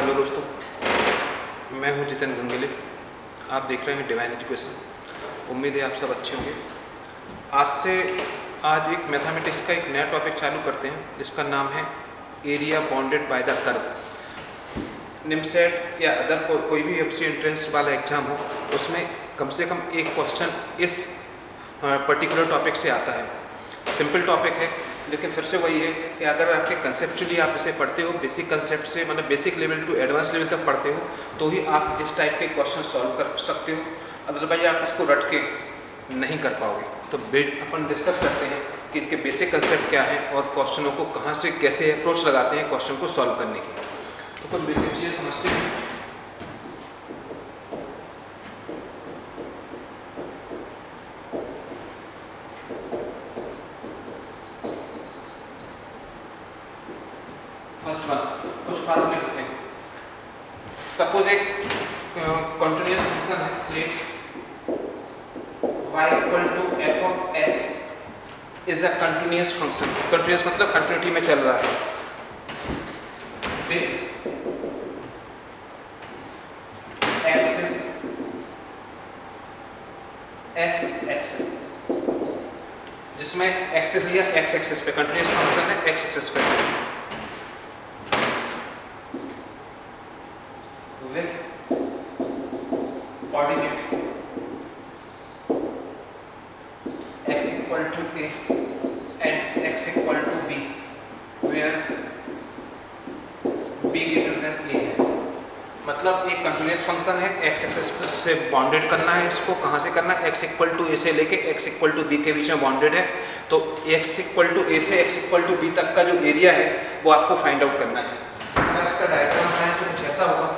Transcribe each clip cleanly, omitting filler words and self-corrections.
Hello दोस्तों, मैं हूं जितेंद्र गंगेले। आप देख रहे हैं डिवाइन एजुकेशन। उम्मीद है आप सब अच्छे होंगे। आज एक मैथमेटिक्स का एक नया टॉपिक चालू करते हैं जिसका नाम है area bounded by the curve. NIMCET या अदर कोई भी एमसी एंट्रेंस वाला एग्जाम हो, उसमें कम से कम एक क्वेश्चन इस पर्टिकुलर टॉपिक से आता है। सिंपल टॉपिक है, लेकिन फिर से वही है कि अगर आपके कंसेप्चुअली आप इसे पढ़ते हो, बेसिक कंसेप्ट से मतलब basic level to advance level तक पढ़ते हो, तो ही आप इस टाइप के क्वेश्चन सॉल्व कर सकते हो। अदरवाइज आप इसको रट के नहीं कर पाओगे। तो अपन डिस्कस करते हैं कि इनके बेसिक कंसेप्ट क्या है और क्वेश्चनों को कहाँ से कैसे अप्रोच लगाते हैं क्वेश्चन को सॉल्व करने की। तो कुछ बेसिक चीज़ें समझते हैं। फर्स्ट वन, कुछ फार्मूले होते हैं। सपोज एक कंटिन्यूअस फंक्शन है, let y equal to f of x is a continuous function. Continuous मतलब कंटिन्यूटी में चल रहा है। विथ एक्सिस x एक्सिस, जिसमें एक्सिस लिया x एक्सिस पे, कंटिन्यूअस फंक्शन है x एक्सिस पे, with coordinate x equal to a and x equal to b, where b greater than a है। मतलब एक कंटिन्यूअस फंक्शन है, x एक्सिस से बाउंडेड करना है। इसको कहाँ से करना है? x इक्वल टू a से लेके x इक्वल टू b के बीच में बाउंडेड है। तो x इक्वल टू a से x इक्वल टू b तक का जो एरिया है वो आपको फाइंड आउट करना है। अगर इसका डायग्राम बनाएं तो कुछ ऐसा होगा।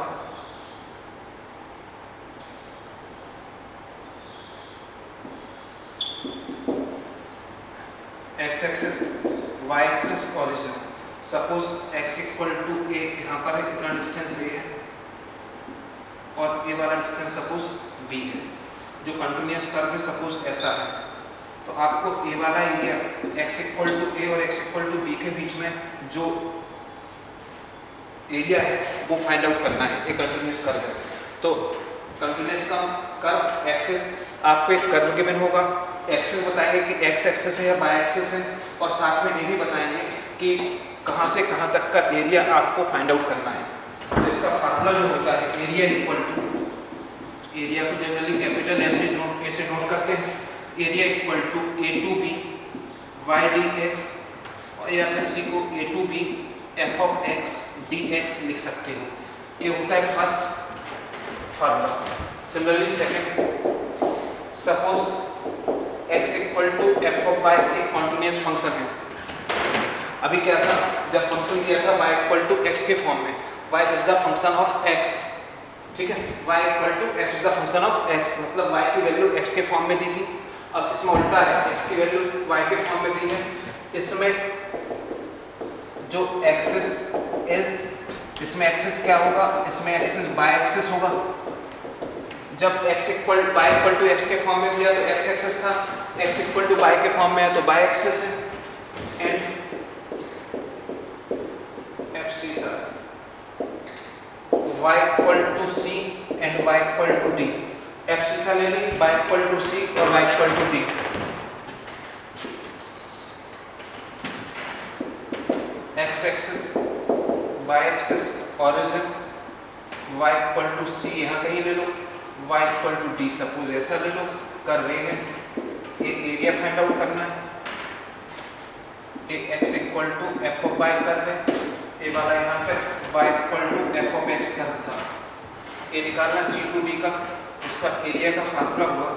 x axis, y axis, origin. Suppose x equal to a यहाँ पर है, इतना डिस्टेंस a है और a वाला डिस्टेंस सपोज b है। जो कंटिन्यूअस कर्व है सपोज ऐसा है, तो आपको a वाला area x equal to a और x इक्वल टू b के बीच में जो एरिया है वो फाइंड आउट करना है। एक कंटिन्यूअस कर्व है, तो कंटिन्यूअस का कर्व एक्सिस, आपको एक कर्व गिवन होगा, एक्सिस बताएंगे कि x एक्सिस है या y एक्सिस है, और साथ में ये भी बताएंगे कि कहाँ से कहाँ तक का एरिया आपको फाइंड आउट करना है। तो इसका फार्मूला जो होता है एरिया इक्वल टू, एरिया को जनरली कैपिटल ए से नोट करते हैं, area equal to a to b y dx, या फिर c को a to b f of x dx लिख सकते हो। ये होता है first formula. Similarly second, suppose x equal to f of y एक कॉन्टिन्यूअस फंक्शन है। अभी क्या था, जब फंक्शन दिया था y इक्वल टू x के फॉर्म में, y is the function of x, ठीक है, y equal to x is the function of x, मतलब y की वैल्यू x के फॉर्म में दी थी। अब इसमें उल्टा है, x की वैल्यू y के फॉर्म में दी है। इसमें जो एक्सिस इज, इसमें एक्सिस क्या होगा, इसमें एक्सिस y एक्सिस होगा। जब y इक्वल टू x के फॉर्म में दिया तो x एक्सिस था, x इक्वल टू y के फॉर्म में है तो y एक्सिस है। And FC sir y equal to c and y equal to d। FC सा ले ली, y इक्वल टू c और y equal to d। x axis, y axis, origin, y equal to c यहाँ कहीं ले लो, y equal to d suppose ऐसा ले लो। कर्व ए है, ये एरिया फाइंड आउट करना है। ये x equal to f of y curve है, ये वाला यहाँ पे y equal to f of x curve था। ये निकालना c टू d का, इसका एरिया का फार्मूला हुआ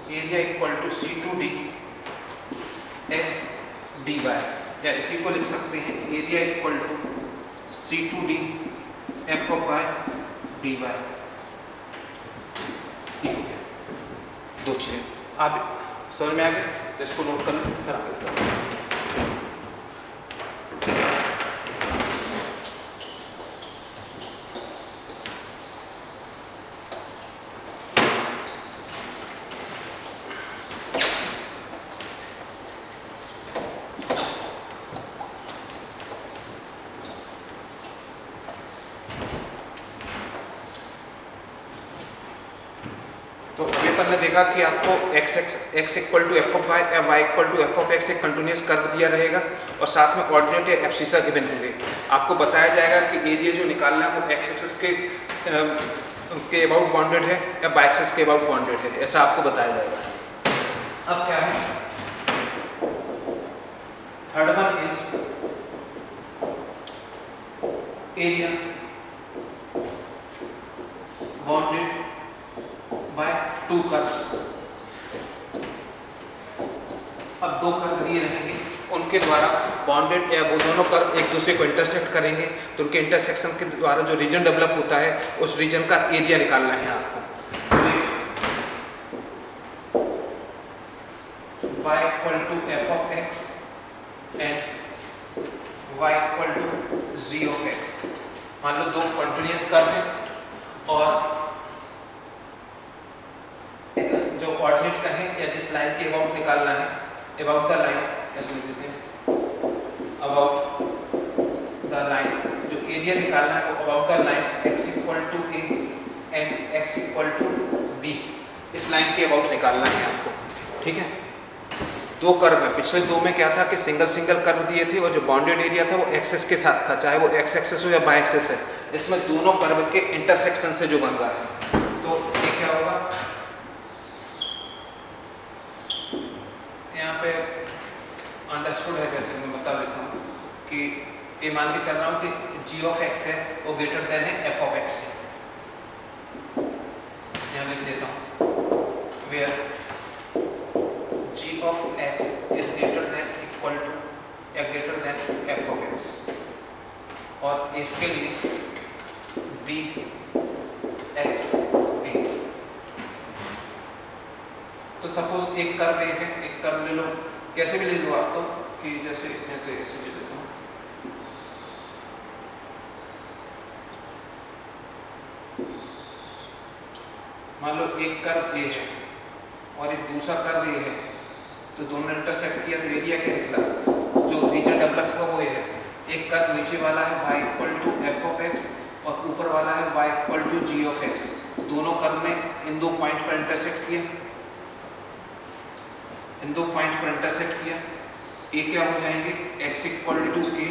area equal to c to d x dy, या इसी को लिख सकते हैं area equal to c to d f of y dy। दो चीजें आप समझ में आ गए, तो इसको नोट कर लो, फिर आगे बढ़ते हैं। अपन ने देखा कि आपको x equal to F of y या y equal to F of x एक कंटिन्यूस कर्व दिया रहेगा और साथ में कोऑर्डिनेट या एब्सिसा गिवन होंगे। आपको बताया जाएगा कि एरिया जो निकालना है वो x एक्सिस के अबाउट बाउंडेड है या y एक्सिस के अबाउट बाउंडेड है, ऐसा आपको बताया जाएगा। अब क्या है, third one is area bounded by two curves. अब दो कर्व दिए रहेंगे, उनके द्वारा बाउंडेड या वो दोनों कर्व एक दूसरे को इंटरसेक्ट करेंगे, तो उनके इंटरसेक्शन के द्वारा जो रीजन डेवलप होता है उस रीजन का एरिया निकालना है आपको। y equal to F of x and y equal to g of x। मान लो दो कंटिन्यूअस कर्व है और जो कोऑर्डिनेट का है या जिस लाइन के अबाउट निकालना है, अबाउट द लाइन कैसे लिख देते हैं, अबाउट द लाइन, जो एरिया निकालना है वो about the line x equal to a and x equal to b, इस लाइन के अबाउट निकालना है आपको। ठीक है, दो कर्व है, पिछले दो में क्या था कि सिंगल सिंगल कर्व दिए थे और जो बाउंडेड एरिया था वो एक्सेस के साथ था, चाहे वो x एक्सेस हो या y एक्सेस है। इसमें दोनों कर्व के इंटरसेक्शन से जो बन रहा है, तो ये क्या होगा, यहाँ पे अंडरस्टूड है, वैसे मैं बता देता हूँ कि ये मान के चल रहा हूँ कि g ऑफ x है वो ग्रेटर देन है f ऑफ x से। यहाँ लिख देता हूँ where g of x is greater than equal to या greater than f of x, और इसके लिए b x a। तो सपोज एक कर्व ये है, एक कर्व ले लो, कैसे भी ले लो आप, तो कि जैसे ऐसे ले लेता हूँ, मान लो एक कर्व ये है और एक दूसरा कर्व ये है, तो दोनों इंटरसेक्ट किया तो एरिया क्या निकला, जो रीजन डेवलप हुआ वो ये है। एक कर्व नीचे वाला है y equal to F of x और ऊपर वाला है y equal to g of x, दोनों कर्व ने इन दो पॉइंट पर इंटरसेक्ट किया, इन दो पॉइंट पर इंटरसेक्ट किया, ए क्या हो जाएंगे x इक्वल टू ए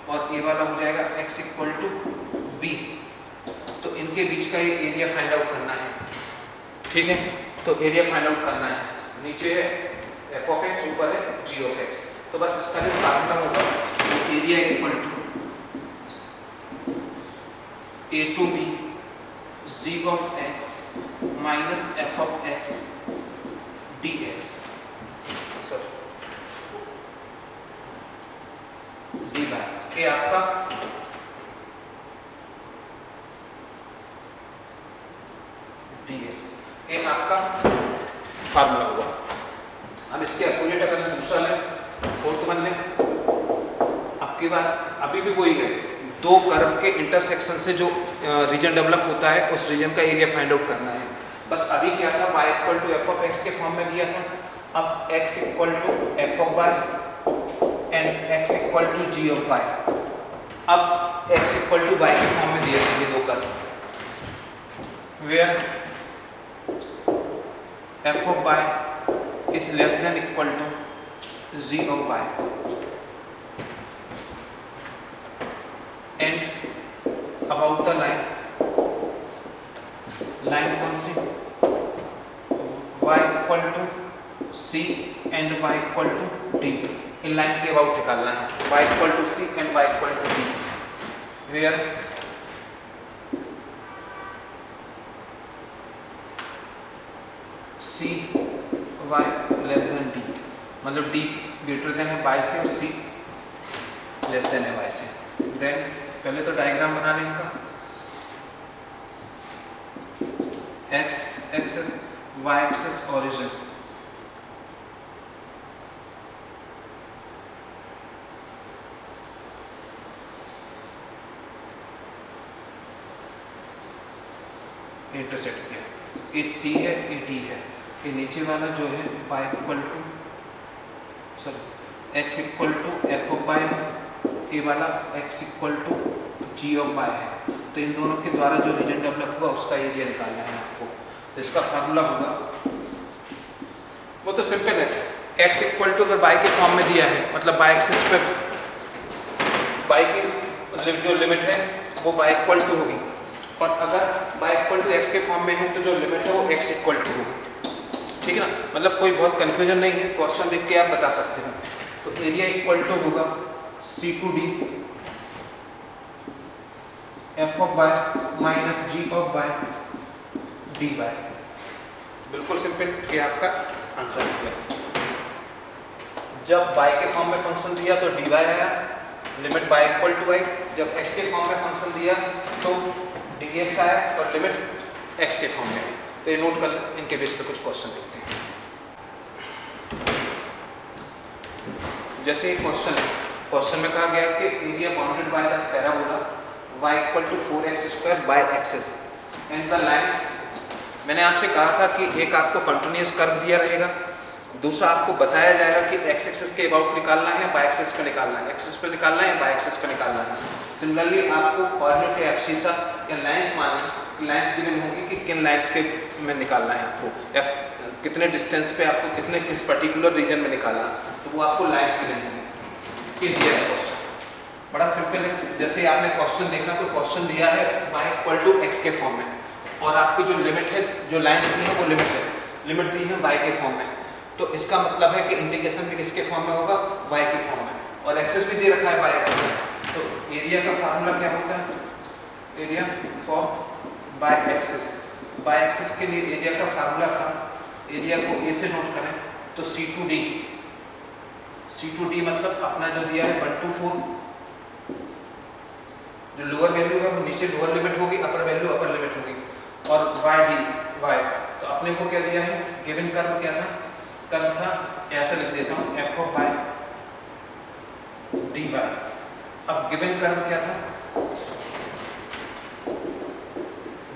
और ए वाला हो जाएगा x इक्वल टू बी। तो इनके बीच का ये एरिया फाइंड आउट करना है। ठीक है, तो एरिया फाइंड आउट करना है, नीचे है एफ ऑफ एक्स, ऊपर है जी ऑफ एक्स। तो बस इसका जो फार्मूला होगा area equal to a to b g of x minus f of x d x, d y, ये आपका dx, ये आपका फार्मूला हुआ। अब इसके अपोजिट अगर दूसरा लें, फोर्थ वन लें, आपकी बात अभी भी वही है, दो कर्व के इंटरसेक्शन से जो रीजन डेवलप होता है उस रीजन का एरिया फाइंड आउट करना है। बस अभी क्या था, y equal to F of x के फॉर्म में दिया था, अब x equal to F of y and x equal to g of y. अब x इक्वल टू वाई के फॉर्म में दिए थे ये दो curve, where f of y is less than equal to g of y and about the line कौन सी, y equal to c and y equal to d, in line के about निकालना है, y equal to c and y equal to d, where c y less than d, मतलब d greater than है y से और c less than है y से। Then पहले तो डायग्राम बना लें इनका, x axis y axis origin, intersect किया, ये c है ये d है, ये नीचे वाला जो है y equal to sorry x equal to F of y है, ये वाला x equal to g of y है। तो इन दोनों के द्वारा जो रीजन डेवलप हुआ उसका एरिया निकालना है आपको। तो इसका फार्मूला होगा, वो तो सिंपल है, x इक्वल टू, अगर बाई के फॉर्म में दिया है मतलब बाई एक्सिस पे बाई की जो लिमिट है वो बाई इक्वल टू होगी, और अगर बाई इक्वल टू एक्स के फॉर्म में है तो जो लिमिट है वो x इक्वल टू होगी। ठीक है ना, मतलब कोई बहुत कन्फ्यूजन नहीं है, क्वेश्चन देख के आप बता सकते हो। तो एरिया इक्वल टू होगा C2D f of y minus g of y d y. बिल्कुल सिंपल, ये आपका आंसर है। जब बाय के फॉर्म में फंक्शन दिया तो dy आया, लिमिट बाय इक्वल टू आई, जब x के फॉर्म में फंक्शन दिया तो dx आया, और लिमिट x के फॉर्म में। तो ये नोट कर, इनके बेस पे कुछ क्वेश्चन देखते हैं। जैसे एक क्वेश्चन है, क्वेश्चन में कहा गया कि area bounded by the parabola y equal to 4x square y axis and the lines. मैंने आपसे कहा था कि एक आपको कंटिन्यूअस कर्व दिया रहेगा, दूसरा आपको बताया जाएगा कि एक्स एक्सिस के अबाउट निकालना है, बाय एक्सिस पे निकालना है, एक्सिस पे निकालना है, बाय एक्सिस पे निकालना है। सिमिलरली आपको कोऑर्डिनेट या एब्सिसा या लाइंस माननी, लाइंस गिवन होगी कि किन लाइंस के में निकालना है आपको, या कितने डिस्टेंस पे आपको कितने किस पर्टिकुलर रीजन में निकालना, तो वो आपको लाइंस गिवन होगी। ये दिया है क्वेश्चन, बड़ा सिंपल है। जैसे आपने क्वेश्चन देखा तो क्वेश्चन दिया है बाय इक्वल टू एक्स के फॉर्म में, और आपकी जो लिमिट है, जो लाइंस दी है वो लिमिट है, लिमिट दी है बाय के फॉर्म में। तो इसका मतलब है कि इंटीग्रेशन भी किसके फॉर्म में होगा, y के फॉर्म में, और एक्सिस भी दे रखा है बाय एक्सिस। तो एरिया का फार्मूला क्या होता है, area for y axis, y axis के लिए एरिया का फार्मूला था, एरिया को ए से नोट करें तो C2D, C2D मतलब अपना जो दिया है 124, जो लोअर वैल्यू है वो नीचे लोअर लिमिट होगी, अपर वैल्यू अपर लिमिट होगी, और y तो अपने को क्या दिया है, गिवन कर्व क्या था, कर्व था, ऐसे लिख देता हूँ f of y d y. अब गिवन कर्व क्या था,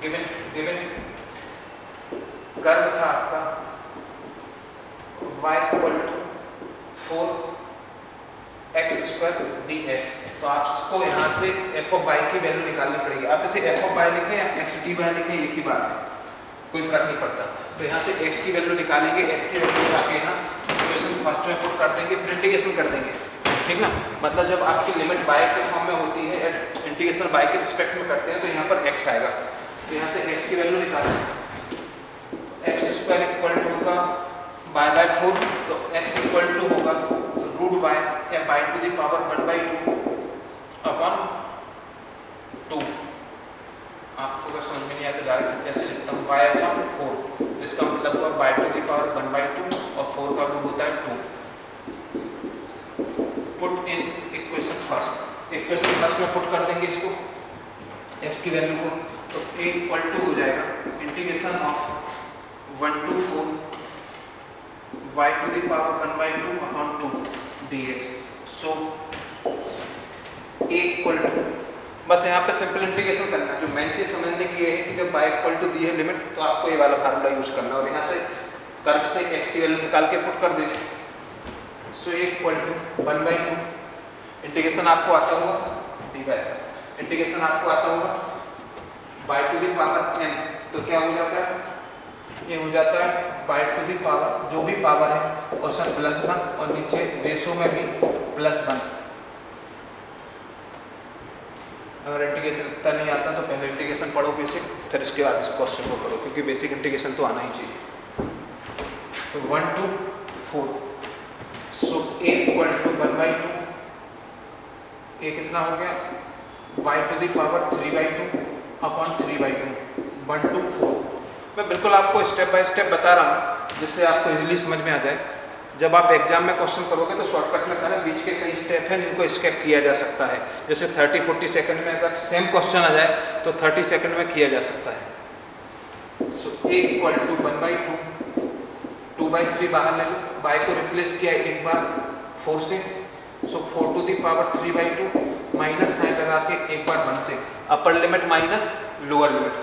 गिवन कर्व था आपका y equal to 4x square dx। तो आपको यहाँ से f ऑफ बाय की वैल्यू निकालनी पड़ेगी। आप इसे f ऑफ बाय लिखें या x डी बाय लिखें, एक ही बात है, कोई फर्क नहीं पड़ता। तो यहाँ से x की वैल्यू निकालेंगे, x की वैल्यू आके यहाँ इक्वेशन फर्स्ट में पुट कर देंगे, फिर इंटीग्रेशन कर देंगे। ठीक ना, मतलब जब आपकी लिमिट बाय के फॉर्म में होती है, इंटीग्रेशन बाय के रिस्पेक्ट में करते हैं, तो यहाँ पर x आएगा। तो यहाँ से x की वैल्यू निकालें, x स्क्वायर इक्वल टू होगा बाय 4, तो x इक्वल टू होगा रूट बाय या by two the power 1/2 upon 2। आपको अगर समझ में नहीं आया तो डायरेक्ट ऐसे लिखता हूँ y अपॉन 4, तो इसका मतलब हुआ बाय टू द पावर 1/2 और 4 का रूट होता है 2। Put in equation first, equation first में पुट कर देंगे इसको, x की वैल्यू को, तो a इक्वल टू हो जाएगा integration of 1 to 4 y to the power 1/2 upon 2 dx। So a equal to, बस यहाँ पे सिंपल इंटीग्रेशन करना है। जो मेन चीज समझने की ये है कि जब y इक्वल टू दी है लिमिट, तो आपको ये वाला फार्मूला यूज करना, और यहाँ से कर्व से x की वैल्यू निकाल के पुट कर देंगे। सो a इक्वल टू 1/2, इंटीग्रेशन आपको आता होगा डी बाय, इंटीग्रेशन आपको आता होगा by two the power n, तो क्या हो जाता है, ये हो जाता है बाय टू द पावर, जो भी पावर है और सब +1, और नीचे रेशो में भी +1। अगर इंटीग्रेशन इतना नहीं आता तो पहले इंटीग्रेशन पढ़ो बेसिक, फिर इसके बाद इस क्वेश्चन को करो, क्योंकि बेसिक इंटीग्रेशन तो आना ही चाहिए। तो 1 to 4, so a equal to 1/2, a कितना हो गया y to the power 3/2 upon 3/2, 1 to 4। मैं बिल्कुल आपको स्टेप बाय स्टेप बता रहा हूँ जिससे आपको इजीली समझ में आ जाए। जब आप एग्जाम में क्वेश्चन करोगे तो शॉर्टकट में करें, बीच के कई स्टेप हैं जिनको स्किप किया जा सकता है। जैसे 30-40 सेकंड में अगर सेम क्वेश्चन आ जाए तो 30 सेकंड में किया जा सकता है। सो a इक्वल टू 1/2, 2/3 बाहर ले लो, बाय को रिप्लेस किया एक बार 4 से, so 4 to the power 3/2, minus sign लगा के एक बार 1 से, upper limit minus lower limit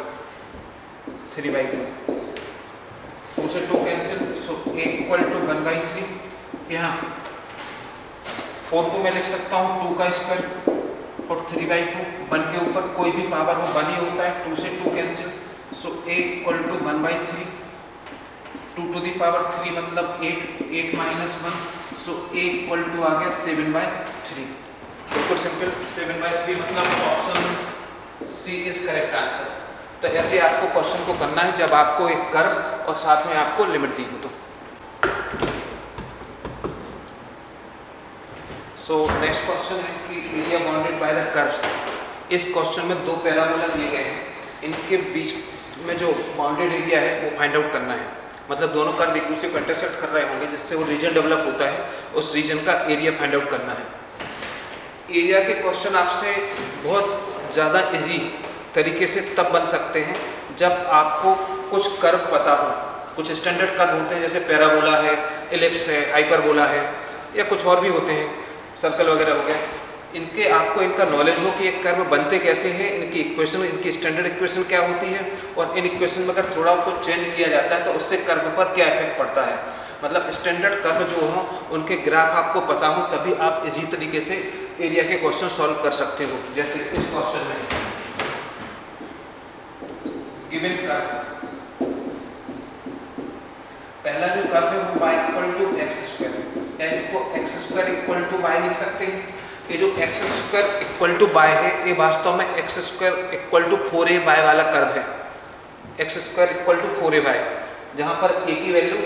3/2, 2 से 2 cancel, so a equal to 1/3। यहाँ 4 को मैं लिख सकता हूँ 2 का स्क्वायर और 3/2, 1 के ऊपर कोई भी पावर हो 1 ही होता है, 2 से 2 cancel, so a equal to 1/3, 2 to the power 3 मतलब 8, 8 minus 1, so a equal to आ गया 7/3। बिल्कुल सिंपल, 7/3 मतलब option C is correct answer. तो ऐसे आपको क्वेश्चन को करना है जब आपको एक कर्व और साथ में आपको लिमिट दी हो तो। सो नेक्स्ट क्वेश्चन है कि area bounded by the curves. इस क्वेश्चन में दो पैराबोला दिए गए हैं, इनके बीच में जो बाउंडेड एरिया है वो फाइंड आउट करना है। मतलब दोनों कर्व एक दूसरे को इंटरसेक्ट कर रहे होंगे, जिससे वो रीजन डेवलप होता है, उस रीजन का एरिया फाइंड आउट करना है। एरिया के क्वेश्चन आपसे बहुत ज़्यादा इजी तरीके से तब बन सकते हैं जब आपको कुछ कर्व पता हो। कुछ स्टैंडर्ड कर्व होते हैं जैसे पैराबोला है, एलिप्स है, हाइपरबोला है, या कुछ और भी होते हैं, सर्कल वगैरह हो गया। इनके आपको इनका नॉलेज हो कि एक कर्व बनते कैसे हैं, इनकी इक्वेशन, इनकी स्टैंडर्ड इक्वेशन क्या होती है, और इन इक्वेशन में अगर थोड़ा कुछ चेंज किया जाता है तो उससे कर्व पर क्या इफेक्ट पड़ता है। मतलब स्टैंडर्ड कर्व जो हो उनके ग्राफ आपको पता हो, तभी आप इजी तरीके से एरिया के क्वेश्चन सॉल्व कर सकते हो। जैसे इस क्वेश्चन में गिवन कर्व, पहला जो कर्व है वो y equal to x square, या इसको x square equal to y लिख सकते हैं। ये जो x square equal to y है ये वास्तव में x square equal to 4a y वाला कर्व है। X square equal to 4a y, जहाँ पर a की वैल्यू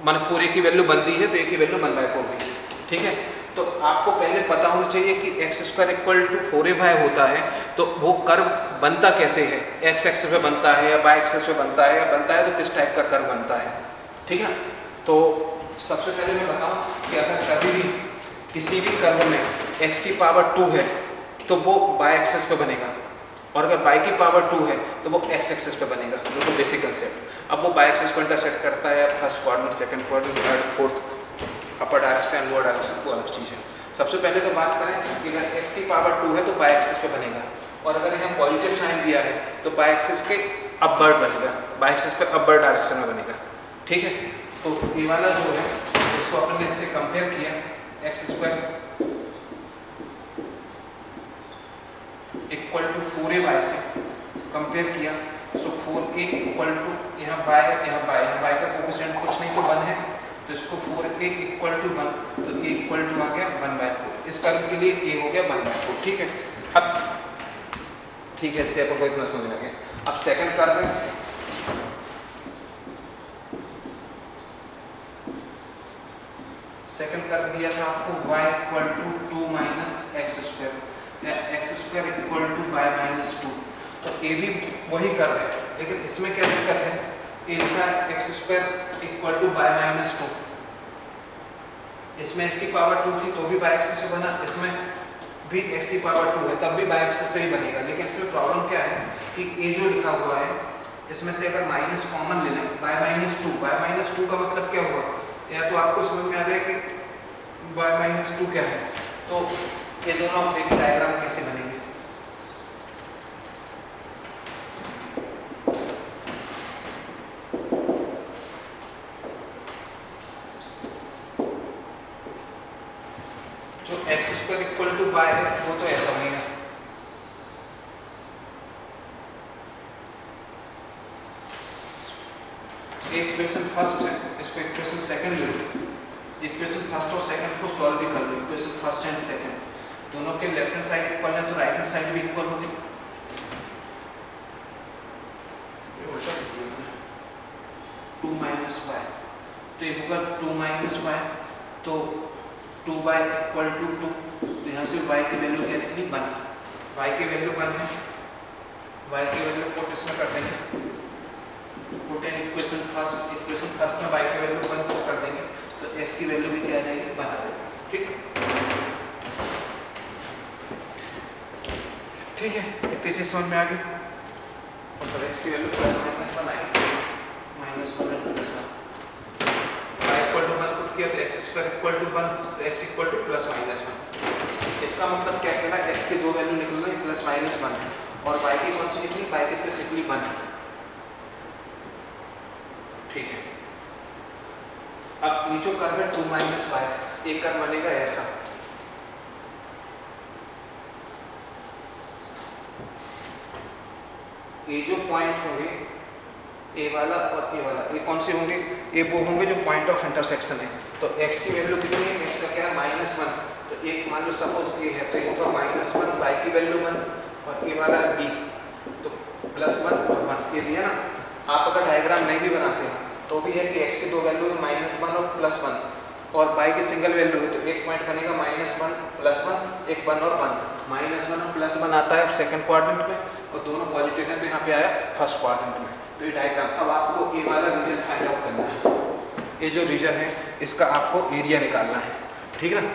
मान 4a की वैल्यू बनती है तो a की वैल्यू 1/4 होगी। ठीक है, तो आपको पहले पता होना चाहिए कि x square equal to 4a y होता है तो वो कर्व बनता कैसे है, एक्स एक्सिस पे बनता है या वाई एक्सिस पे बनता है, या बनता है तो किस टाइप का कर्व बनता है। ठीक है, तो सबसे पहले मैं बताऊं कि अगर कभी भी किसी भी कर्व में x की पावर 2 है तो वो y एक्सिस पे बनेगा, और अगर y की पावर 2 है तो वो x एक्सिस पे बनेगा। बिल्कुल बेसिक कंसेप्ट। अब वो y एक्सिस को इंटरसेक्ट करता है first quadrant, second quadrant, third, fourth, upper direction, lower direction, वो अलग चीज़ है। सबसे पहले तो बात करें कि अगर x की पावर 2 है तो y एक्सिस पे बनेगा, और अगर यहाँ पॉजिटिव साइन दिया है तो y एक्सिस के अपवर्ड बनेगा, y एक्सिस पे अपवर्ड डायरेक्शन में बनेगा। ठीक है, तो ये वाला जो है इसको अपन ने इससे कंपेयर किया, x square equal to 4a y से कंपेयर किया। सो 4a इक्वल टू यहाँ बाय, यहाँ बाय का कोफिशिएंट कुछ नहीं तो 1 है, तो इसको 4a इक्वल टू 1, तो a इक्वल टू आ गया 1/4। इस कर्व के लिए a हो गया 1/4। ठीक है, अब ठीक है, इससे अपन को इतना समझ लगे। अब सेकंड कर्व है, सेकंड कर्व दिया था आपको y equal to 2 minus x square, या x square equal to y minus 2। तो ये भी वही कर्व है, लेकिन इसमें क्या दिक्कत है, ये लिखा है x square equal to y minus 2। इसमें x की पावर 2 थी तो भी y एक्सिस पे बना, इसमें भी x की पावर 2 है तब भी y एक्सिस पे ही बनेगा। लेकिन इसमें प्रॉब्लम क्या है कि ये जो लिखा हुआ है इसमें से अगर माइनस कॉमन ले लें, y माइनस 2, y माइनस 2 का मतलब क्या हुआ, या तो आपको समझ में आ जाए कि y माइनस 2 क्या है। तो ये दोनों आप देखिए डायग्राम कैसे बनेंगे। जो x square equal to y है वो तो ऐसा बनेगा, इक्वेशन फर्स्ट है, इसको इक्वेशन सेकंड ले लो। इक्वेशन फर्स्ट और सेकंड को सॉल्व भी कर लो, इक्वेशन फर्स्ट एंड सेकंड दोनों के लेफ्ट हैंड साइड इक्वल है तो राइट हैंड साइड भी इक्वल होगी। उल्टा लिख दिया मैंने, 2 माइनस वाई, तो ये होगा 2 माइनस वाई, तो 2y इक्वल टू 2, तो यहाँ से y की वैल्यू क्या निकली 1, y की वैल्यू 1 है, y की वैल्यू पुट इसमें कर देंगे, पुट इन इक्वेशन फर्स्ट में y की वैल्यू 1 पुट कर देंगे तो x की वैल्यू भी क्या आ जाएगी 1 आ जाएगी। ठीक है, ठीक है, इतनी चीज समझ में आ गई। और x की वैल्यू प्लस माइनस 1 आएगी, माइनस 1 और plus 1, y equal to 1 put किया तो x स्क्वायर इक्वल टू 1, तो x equal to plus minus 1। इसका मतलब क्या कह रहा है, x की दो वैल्यू निकल रही है, प्लस माइनस 1 है, और y की कौन सी निकली, y की सिर्फ निकली 1 है। ठीक है, अब ये जो कर्व है 2 माइनस वाई, एक कर्व बनेगा ऐसा, ये जो पॉइंट होंगे ए वाला और ए वाला, ये कौन से होंगे? ये वो होंगे जो पॉइंट ऑफ इंटरसेक्शन है। तो x की वैल्यू कितनी है? x का क्या है? -1। तो एक मान लो सपोज ये है, तो ये होगा -1, y की वैल्यू 1 और ये वाला b, तो +1 और 1 ये दिया ना। आप अगर डायग्राम नहीं भी बनाते हैं तो भी है कि x की दो वैल्यू है -1 और +1 और y की सिंगल वैल्यू है, तो एक पॉइंट बनेगा -1 +1, एक 1 और 1, -1 और +1 आता है सेकंड क्वाड्रेंट में और दोनों पॉजिटिव हैं, तो यहाँ पे आया फर्स्ट क्वाड्रेंट में। तो ये डायग्राम, अब आपको ए वाला रीजन फाइंड आउट करना है। ये जो रीजन है इसका आपको एरिया निकालना है, ठीक है ना?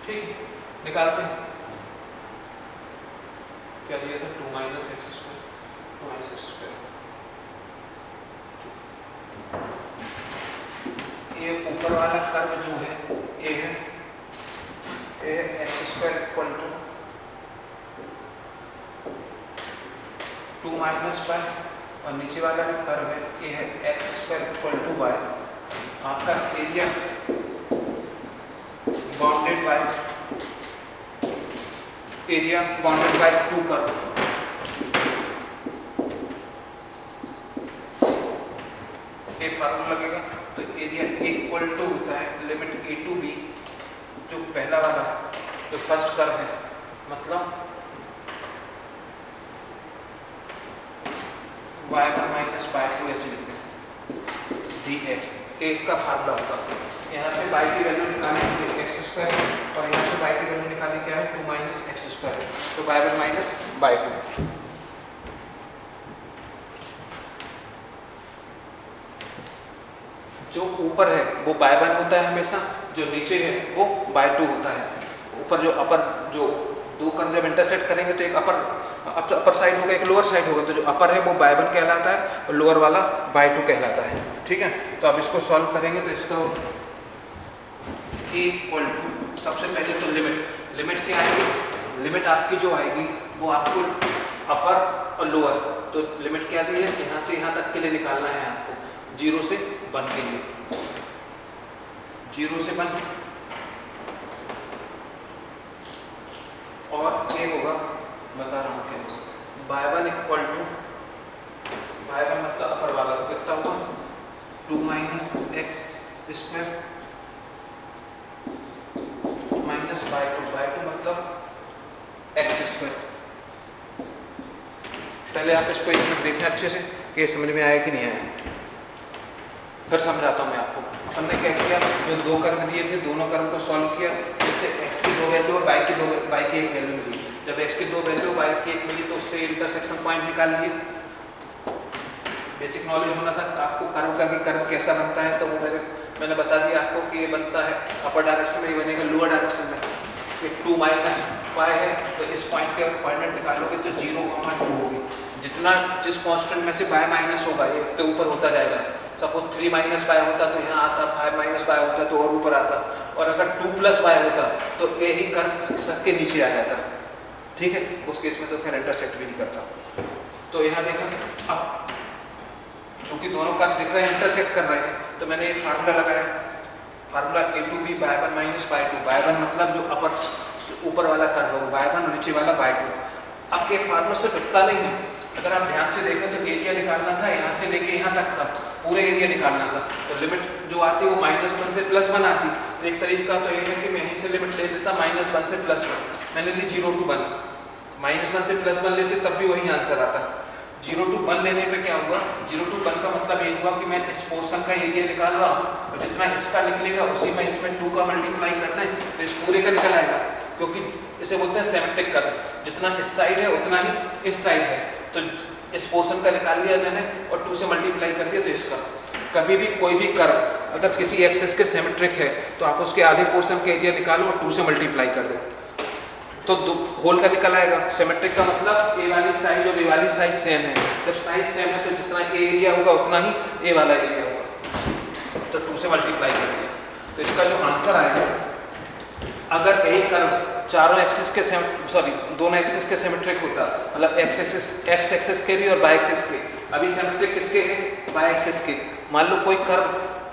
ठीक, निकालते हैं। क्या दिया था? 2 - x², 2 - x²। ये ऊपर वाला कर्व जो है ये है x² = 2 - y और नीचे वाला जो कर्व है ये है x² = y। आपका एरिया बाउंडेड बाय 2 कर्व। ये फार्मूला लगेगा। तो एरिया इक्वल टू होता है लिमिट a to b, जो पहला वाला जो फर्स्ट कर्व है, मतलब y1 - y2 ऐसे लिखते हैं dx। ये इसका फार्मूला होगा। यहाँ से y की वैल्यू निकालें तो x² और यहाँ से y की वैल्यू निकाली क्या है? 2 - x², तो y1 - y2। जो ऊपर है वो y1 होता है हमेशा, जो नीचे है वो y2 होता है। ऊपर जो अपर, जो दो कर्व जब इंटरसेक्ट करेंगे तो एक अपर साइड होगा, एक लोअर साइड होगा, तो जो अपर है वो y1 कहलाता है और लोअर वाला y2 कहलाता है, ठीक है। तो अब इसको सॉल्व करेंगे तो इसका इक्वल टू, सबसे पहले तो लिमिट क्या आएगी? लिमिट आपकी जो आएगी वो आपको अपर और लोअर, तो लिमिट क्या दी है? यहाँ से यहाँ तक के लिए निकालना है आपको, 0 से 1 के लिए, 0 से 1 और ये होगा, बता रहा हूँ क्या, y1 = y1 मतलब अपर वाला, तो कितना हुआ? 2 - x² - y2 मतलब x²। पहले आप इसको एक मिनट देखें अच्छे से कि ये समझ में आया कि नहीं आया। फिर समझाता हूँ मैं आपको। अपन ने क्या किया, जो दो कर्व दिए थे दोनों कर्व को सॉल्व किया, जिससे x की दो वैल्यू और y की एक वैल्यू मिली। जब x की दो वैल्यू y की एक मिली तो उससे इंटरसेक्शन पॉइंट निकाल लिए। बेसिक नॉलेज होना था आपको कर्व का, कि कर्व कैसा बनता है, तो वो मैंने बता दिया आपको कि ये बनता है अपर डायरेक्शन में, ये बनेगा लोअर डायरेक्शन में। 2 - y है तो इस पॉइंट के कोऑर्डिनेट निकालोगे तो 0, 2 होगी। जितना जिस कांस्टेंट में से y माइनस होगा ये तो ऊपर होता जाएगा। सपोज 3 - y होता तो यहाँ आता, 5 - y होता तो और ऊपर आता, और अगर 2 + y होता तो ये ही कर्व सबके नीचे आ जाता, ठीक है। उस केस में तो खैर इंटरसेक्ट भी नहीं करता। तो यहाँ देखा, अब चूंकि दोनों कर्व दिख रहे हैं इंटरसेक्ट कर रहे हैं, तो मैंने ये फार्मूला लगाया, formula a to b y1 - y2। y1 मतलब जो अपर ऊपर वाला कर्व है y1 और नीचे वाला y2। अब के फार्मूला से दिखता नहीं है, अगर आप ध्यान से देखें तो एरिया निकालना था, यहाँ से लेके यहाँ तक था, पूरे एरिया निकालना था। तो लिमिट जो आती है वो -1 से +1 आती। तो एक तरीका तो ये है कि मैं यहीं से लिमिट ले लेता -1 से +1, मैंने ली 0 to 1, -1 से +1 लेते तब भी वही आंसर आता। 0 to 1 लेने पे क्या हुआ, 0 to 1 का मतलब ये हुआ कि मैं इस पोर्शन का एरिया निकाल रहा हूँ और जितना इसका निकलेगा उसी में इसमें 2 का मल्टीप्लाई करते हैं तो इस पूरे का निकल आएगा, क्योंकि इसे बोलते हैं सिमेट्रिक कर्व, जितना इस साइड है उतना ही इस साइड है। तो इस पोर्शन का निकाल लिया मैंने और 2 से मल्टीप्लाई कर दिया, तो इसका। कभी भी कोई भी कर्व अगर किसी एक्सिस के सिमेट्रिक है तो आप उसके आधे पोर्शन के एरिया निकालो और 2 से मल्टीप्लाई कर दो तो होल का निकल आएगा। सिमेट्रिक का मतलब ए वाली साइज और ए वाली साइज सेम है। जब साइज सेम है तो जितना ए एरिया होगा उतना ही ए वाला एरिया होगा, तो 2 से मल्टीप्लाई कर दिया। तो इसका जो आंसर आएगा, अगर यही कर्व चारों एक्सिस के दोनों एक्सिस के सिमेट्रिक होता, मतलब एक्स एक्सिस के भी और वाई एक्सिस के, अभी सिमेट्रिक किसके है, वाई एक्सिस के। मान लो कोई कर्व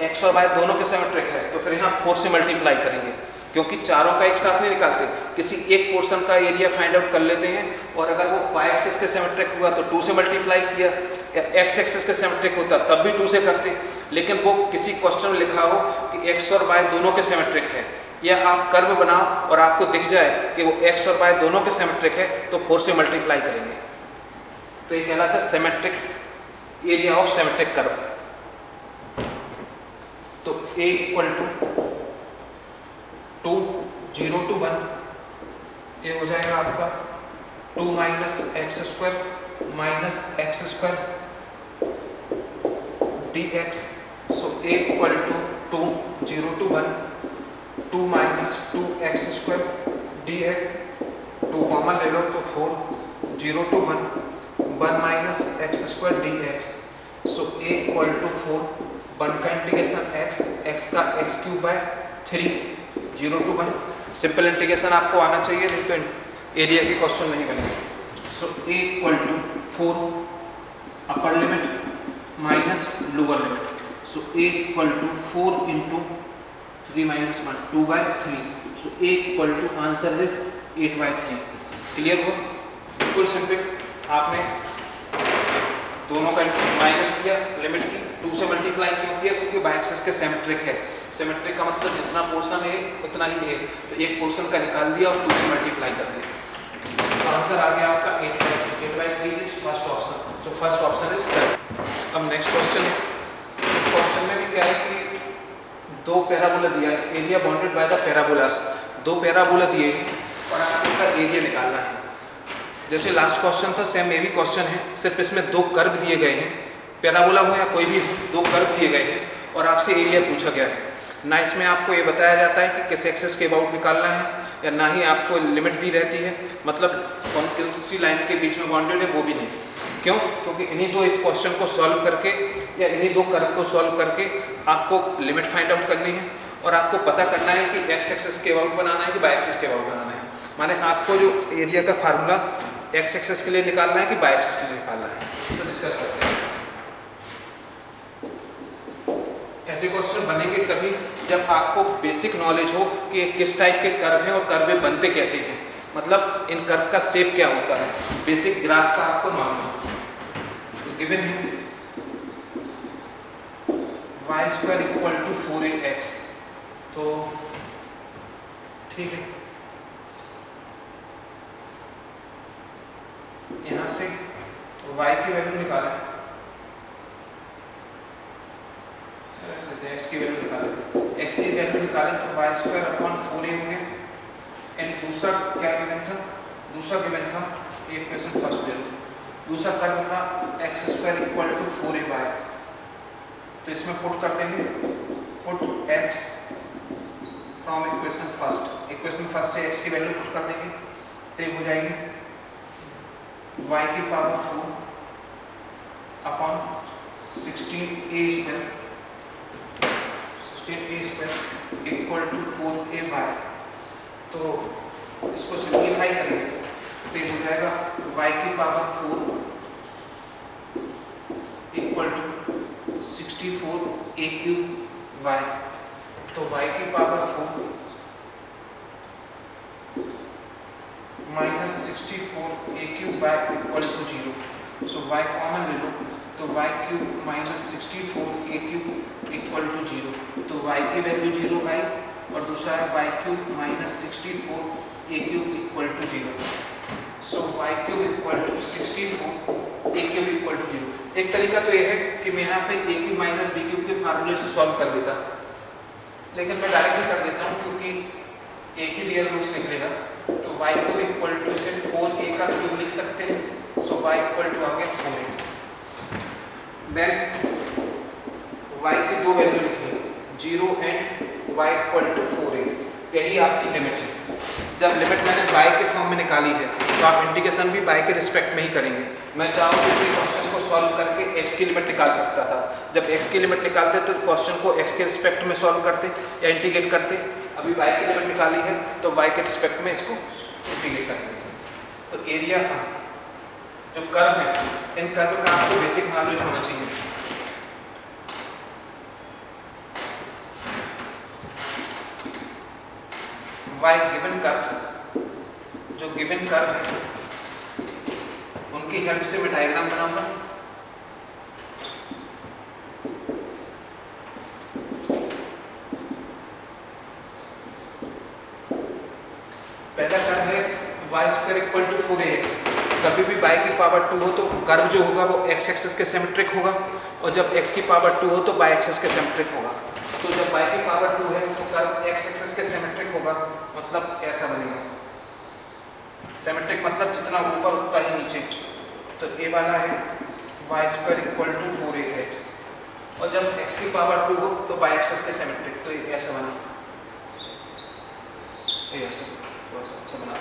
एक्स और वाई दोनों के सिमेट्रिक है तो फिर यहाँ 4 से मल्टीप्लाई करेंगे, क्योंकि चारों का एक साथ नहीं निकालते, किसी एक पोर्शन का एरिया फाइंड आउट कर लेते हैं, और अगर वो y एक्सिस के सिमेट्रिक हुआ तो 2 से मल्टीप्लाई किया, या x एक्सिस के सिमेट्रिक होता तब भी 2 से करते। लेकिन वो किसी क्वेश्चन में लिखा हो कि x और y दोनों के सिमेट्रिक है, या आप कर्व बनाओ और आपको दिख जाए कि वो x और y दोनों के सिमेट्रिक है, तो 4 से मल्टीप्लाई करेंगे। तो ये कहलाता है symmetric area of symmetric curve. तो a इक्वल टू 0 to 1, ये हो जाएगा आपका 2 minus x square dx। So a equal to 0 to 1 2 minus 2x square dx, 2 common ले लो तो 4, 0 to 1 minus x square dx। So a equal to 4, 1 का integration x का x cube by 3, 0 to 1। Simple integration आपको आना चाहिए, नहीं तो एरिया के क्वेश्चन नहीं बनेंगे। So a equal to 4 upper limit minus lower limit. So a equal to 4 into 3 minus 1, 2/3। So a equal to answer is 8/3। Clear हुआ? बिल्कुल सिंपल। आपने दोनों का माइनस किया, लिमिट की 2 से मल्टीप्लाई क्यों किया? क्योंकि बाय एक्सिस के सिमेट्रिक है। सिमेट्रिक का मतलब जितना पोर्शन है उतना ही है, तो एक पोर्शन का निकाल दिया और 2 से मल्टीप्लाई कर दिया, तो आंसर आ गया आपका 8/3। 8/3 is first option. So first option is correct. अब नेक्स्ट क्वेश्चन है। इस क्वेश्चन में भी क्या है कि 2 पैराबोला दिया है, area bounded by the parabolas. 2 parabola दिए हैं और आपको इनका एरिया निकालना है। जैसे लास्ट क्वेश्चन था, सेम ये भी क्वेश्चन है, सिर्फ इसमें 2 कर्व दिए गए हैं, पैराबोला हो या कोई भी 2 कर्व दिए गए हैं और आपसे एरिया पूछा गया है। ना इसमें आपको ये बताया जाता है कि किस एक्सिस के अबाउट निकालना है, या ना ही आपको लिमिट दी रहती है, मतलब कौन सी लाइन के बीच में बाउंडेड है वो भी नहीं। क्यों? क्योंकि इन्हीं 2 एक क्वेश्चन को सॉल्व करके या इन्हीं 2 कर्व को सॉल्व करके आपको लिमिट फाइंड आउट करनी है, और आपको पता करना है कि x एक्सिस के अबाउट बनाना है कि y एक्सिस के अबाउट बनाना है। माने आपको जो एरिया का फार्मूला x एक्सिस के लिए निकालना है कि y एक्सिस के लिए निकालना है। तो डिस्कस करते हैं। ऐसे क्वेश्चन बनेंगे तभी जब आपको बेसिक नॉलेज हो कि किस टाइप के कर्व हैं और कर्व बनते कैसे हैं, मतलब इन कर्व का शेप क्या होता है, बेसिक ग्राफ का आपको नॉलेज हो। तो गिवन है y² इक्वल टू 4ax। तो ठीक है, यहाँ से y की वैल्यू निकाला है, x की वैल्यू निकालें। x की वैल्यू निकालें तो y² अपॉन 4a हो गया। एंड दूसरा क्या गिवन था? दूसरा गिवन था, ये इक्वेशन फर्स्ट ले लो, दूसरा कर्व था x² इक्वल टू 4a/। तो इसमें पुट कर देंगे, put x from equation first, equation first से x की वैल्यू पुट कर देंगे, तो ये हो जाएगी y की power 4 upon 16a² equal to 4a/। तो इसको सिंप्लीफाई करेंगे तो ये हो जाएगा y की power 4 equal to 64a³ y। तो y की power 4 minus 64a³ y equal to 0। So y common ले लो तो y³ minus 64a³ equal to 0। तो y की वैल्यू 0 आई, और दूसरा है y³ minus 64a³ equal to 0। So y³ equal to 64a³ equal to 0। एक तरीका तो ये है कि मैं यहाँ पे a³ माइनस b³ के फार्मूले से सॉल्व कर देता, लेकिन मैं डायरेक्टली कर देता हूँ क्योंकि एक ही रियल रूट्स निकलेगा। तो y³ इक्वल टू इसे 4a का क्यूब लिख सकते हैं। सो y इक्वल टू आ गया 4a। देन y की 2 वैल्यू लिखनी, 0 and y equal to 4a। यही आपकी लिमिट है। जब लिमिट मैंने y के फॉर्म में निकाली है तो आप इंटीग्रेशन भी y के रिस्पेक्ट में ही करेंगे। मैं चाहूँ कि इस क्वेश्चन को सॉल्व करके x की लिमिट निकाल सकता था। जब x की लिमिट निकालते तो क्वेश्चन को x के रिस्पेक्ट में सॉल्व करते या इंटीग्रेट करते। अभी y की लिमिट निकाली है तो y के रिस्पेक्ट में इसको इंटीग्रेट करेंगे। तो एरिया जो कर्व है, इन कर्व का आपको बेसिक नॉलेज होना चाहिए। y गिवन कर्व, जो गिवन कर्व है उनकी हेल्प से मैं डायग्राम बनाऊंगा। पहला कर्व है y² = 4ax। कभी भी y की पावर 2 हो तो कर्व जो होगा वो x एक्सिस के सिमेट्रिक होगा, और जब x की पावर 2 हो तो y एक्सिस के सिमेट्रिक होगा। तो जब y की पावर 2 है तो कर्व x एक्सिस के सिमेट्रिक होगा, मतलब ऐसा बनेगा। सिमेट्रिक मतलब जितना ऊपर उतना ही नीचे। तो ये वाला है y² = 4ax, और जब x की पावर 2 हो तो y एक्सिस के सिमेट्रिक। तो ये ऐसा बना, ये ऐसा थोड़ा सा अच्छा बना,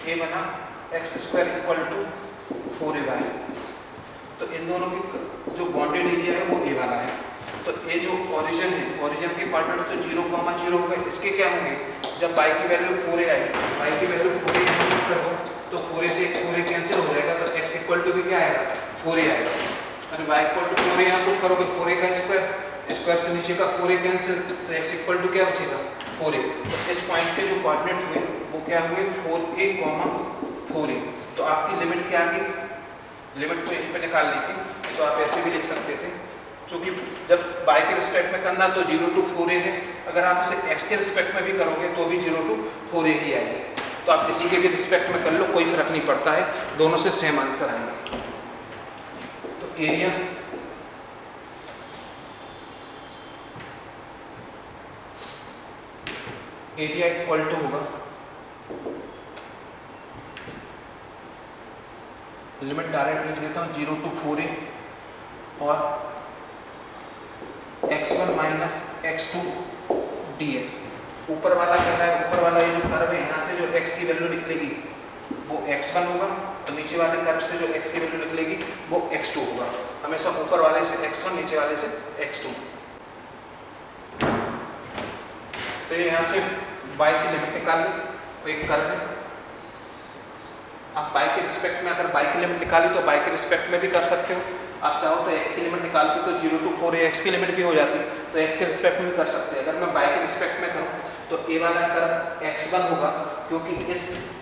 ये बना x² = 4ay। तो इन दोनों की जो बॉन्डेड एरिया है वो ये वाला है। तो ये जो ओरिजिन है, ओरिजिन के क्वाड्रेंट तो 0,0 होगा। इसके क्या होंगे, जब y की वैल्यू 4a आई, y की वैल्यू 4a कर दो तो 4a से 4a कैंसिल हो जाएगा, तो x = भी क्या आएगा, 4a आएगा। अरे y = 4a यहाँ पुट करोगे, 4a का स्क्वायर से नीचे का 4a कैंसिल, तो x = क्या बचेगा, 4a। तो इस पॉइंट पे जो कोऑर्डिनेट हुए वो क्या हुए, 4a, 4a। तो आपकी लिमिट क्या आ गई, लिमिट तो यहीं पे निकाल ली थी, तो आप ऐसे भी लिख सकते थे, क्योंकि जब y के रिस्पेक्ट में करना तो 0 to 4a है, अगर आप इसे x के रिस्पेक्ट में भी करोगे तो भी 0 to 4a ही आएगी। तो आप किसी के भी रिस्पेक्ट में कर लो, कोई फर्क नहीं पड़ता है, दोनों से सेम आंसर आएगा। तो एरिया इक्वल टू होगा लिमिट डायरेक्ट लिख देता हूँ 0 to 4a और x1 - x2 dx। ऊपर वाला कह रहा है, ऊपर वाला ये जो कर्व है यहाँ से जो x की वैल्यू निकलेगी वो x1 होगा, और नीचे वाले कर्व से जो x की वैल्यू निकलेगी वो x2 होगा। हमेशा ऊपर वाले से x1, नीचे वाले से x2। तो ये यहाँ से y की लिमिट निकाल ली, वो एक कर्व है। आप y के रिस्पेक्ट में अगर y की लिमिट निकाली तो y के रिस्पेक्ट में भी कर सकते हो। आप चाहो तो x की लिमिट निकालते तो 0 to 4a x की लिमिट भी हो जाती, तो x के रिस्पेक्ट में भी कर सकते हैं। अगर मैं y के रिस्पेक्ट में करूँ तो a वाला कर्व x1 होगा, क्योंकि इस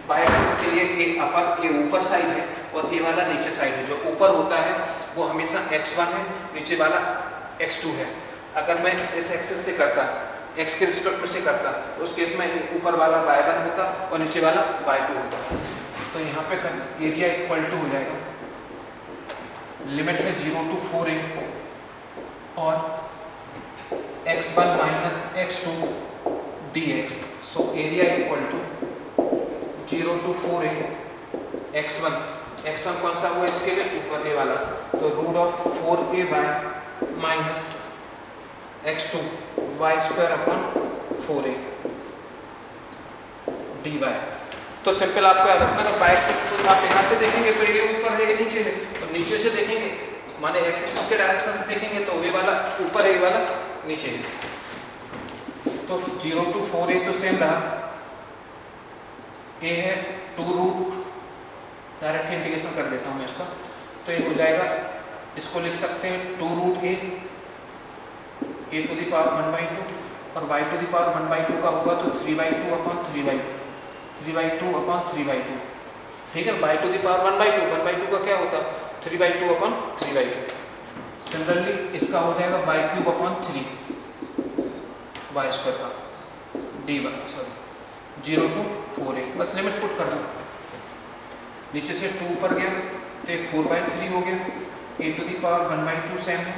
y एक्सिस के लिए a अपर, a ऊपर साइड है और a वाला नीचे साइड है। जो ऊपर होता है वो हमेशा x1 है, नीचे वाला x2 है। अगर मैं इस एक्सिस से करता, x के रिस्पेक्ट में से करता, उस केस में ऊपर वाला y1 होता और नीचे वाला y2 होता। तो यहाँ पे एरिया इक्वल टू हो जाएगा, लिमिट है 0 to 4a और x1 - x2 dx। So area equal to 0 to 4a x1 कौन सा हुआ इसके लिए, ऊपर a वाला, तो √4a - x2 y² / 4a dy। तो सिंपल आपको याद रखना है, y एक्सिस तो आप यहाँ से देखेंगे तो ये ऊपर है, ये नीचे है, तो नीचे से देखेंगे माने x एक्सिस के डायरेक्शन से देखेंगे तो ये वाला ऊपर है, ये वाला नीचे है। तो 0 to 4a तो सेम रहा, a है 2√, डायरेक्ट इंटीग्रेशन कर देता हूँ मैं इसका, तो ये हो जाएगा, इसको लिख सकते हैं 2√a a⁴ 1/2 और y⁴ 1/2 का होगा तो 3/2/3/2 3/2/3/2। ठीक है, y⁴ 1/2, 1/2 का क्या होता है 3/2/3/2। सिमिलरली इसका हो जाएगा y³ 3 y² का d1, सॉरी 0 to 4a। बस लिमिट पुट कर दो, नीचे से 2 ऊपर गया तो 4/3 हो गया, a⁴ 1/2 सेम है,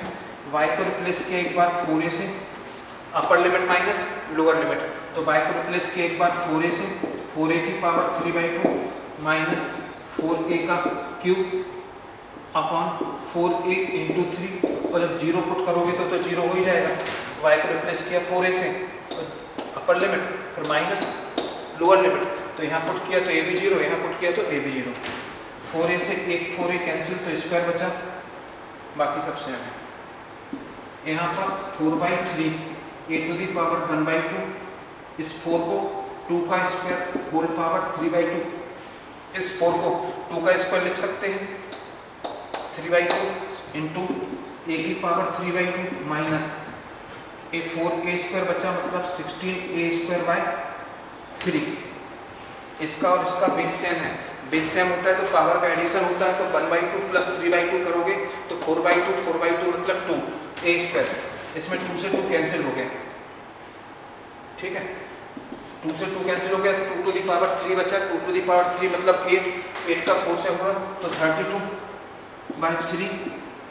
y को रिप्लेस किया एक बार 4a से, upper limit minus lower limit, तो y को रिप्लेस किया एक बार 4a से, 4a की पावर 3/2 माइनस 4a का क्यूब अपॉन 4a × 3, और जब 0 पुट करोगे तो 0 हो ही जाएगा। y को रिप्लेस किया 4a से, अपर लिमिट फिर माइनस लोअर लिमिट, तो यहाँ पुट किया तो a भी 0, यहाँ पुट किया तो a भी 0, 4a से एक 4a कैंसिल तो स्क्वायर बचा, बाकी सब सेम है। यहाँ पर 4/3 a⁴ 1/2, इस 4 को 2 का स्क्वायर होल पावर 3/2, इस 4 को 2 का स्क्वायर लिख सकते हैं 3/2 इंटू a⁴ 3/2 माइनस ए 4a² बचा, मतलब 16a² / 3। इसका और इसका बेस सेम है, बेस सेम होता है तो पावर का एडिशन होता है, तो 1/2 + 3/2 करोगे तो 4/2, 4/2 मतलब 2a²। इसमें 2 से 2 कैंसिल हो गया, ठीक है, 2 से 2 कैंसिल हो गया, 2⁻³ बचा, 2⁻³ मतलब 8, 8 का 4 से हुआ तो 32/3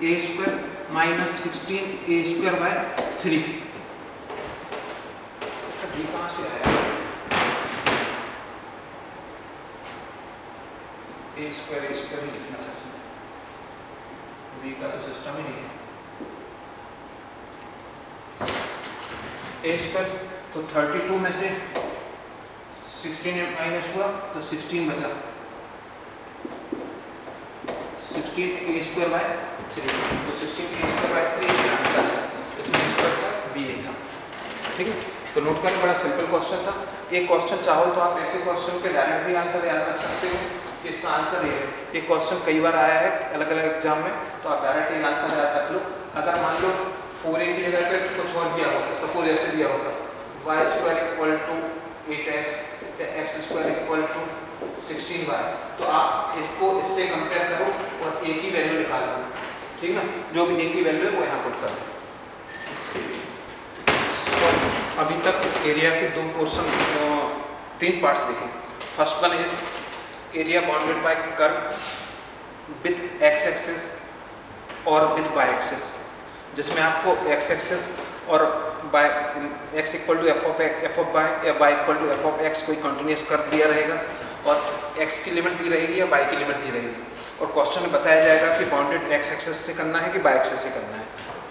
a² - 16a²/3। इसका d कहाँ से आया? a² ही लिखना था इसमें, b का तो सिस्टम ही नहीं है। a² तो 32 में से 16 माइनस हुआ तो 16 बचा, 16a²/3, तो 16a²/3 आंसर है, इसमें स्क्वायर था, b नहीं था, ठीक है। तो नोट करें, बड़ा सिंपल क्वेश्चन था। एक क्वेश्चन चाहो तो आप ऐसे क्वेश्चन के डायरेक्ट भी आंसर याद रख सकते हो कि इसका आंसर ये है। एक क्वेश्चन कई बार आया है अलग अलग एग्जाम में, तो आप डायरेक्ट एक आंसर याद रख लो। अगर मान लो 4a की जगह पे कुछ और दिया होता, सपोज ऐसे दिया होता y² = 8x या x² = 16y, तो आप इसको इससे कंपेयर करो और a की वैल्यू निकाल लो, ठीक है, जो भी a की वैल्यू है वो यहाँ पुट करो। अभी तक एरिया के 2 पोर्शन, 3 पार्ट्स देखे। First one is area bounded bye curve with x axis और विथ y एक्सिस, जिसमें आपको x एक्सिस और बाय x = f/y या y = f(x) कोई कंटिन्यूअस कर्व दिया रहेगा और x की लिमिट दी रहेगी या y की लिमिट दी रहेगी, और क्वेश्चन में बताया जाएगा कि बाउंडेड x एक्सिस से करना है कि y एक्सिस से करना है,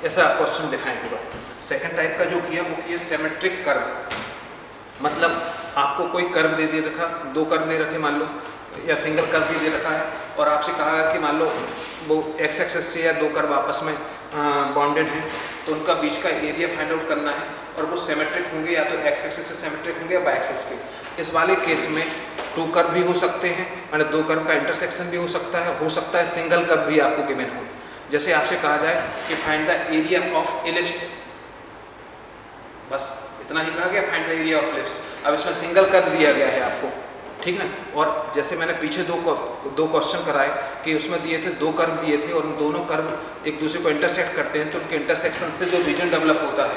ऐसा क्वेश्चन डिफाइन होगा। सेकंड टाइप का जो किया वो किया सिमेट्रिक कर्व, मतलब आपको कोई कर्व दे रखा, 2 कर्व दे रखे मान लो, या सिंगल कर्व भी दे रखा है, और आपसे कहा है कि मान लो वो x एक्सिस से या 2 कर्व आपस में बाउंडेड हैं, तो उनका बीच का एरिया फाइंड आउट करना है, और वो सिमेट्रिक होंगे, या तो x एक्सिस से सिमेट्रिक होंगे या y एक्सिस के। इस वाले केस में 2 कर्व भी हो सकते हैं, मतलब 2 कर्व का इंटरसेक्शन भी हो सकता है सिंगल कर्व भी आपको गिवन हो। जैसे आपसे कहा जाए कि find the area of ellipse, बस इतना ही कहा गया, find the area of ellipse. अब इसमें सिंगल कर्व दिया गया है आपको, ठीक है, और जैसे मैंने पीछे 2 क्वेश्चन कराए कि उसमें दिए थे 2 कर्व दिए थे, और उन दोनों कर्व एक दूसरे को इंटरसेक्ट करते हैं, तो उनके इंटरसेक्शन से जो रीजन डेवलप होता है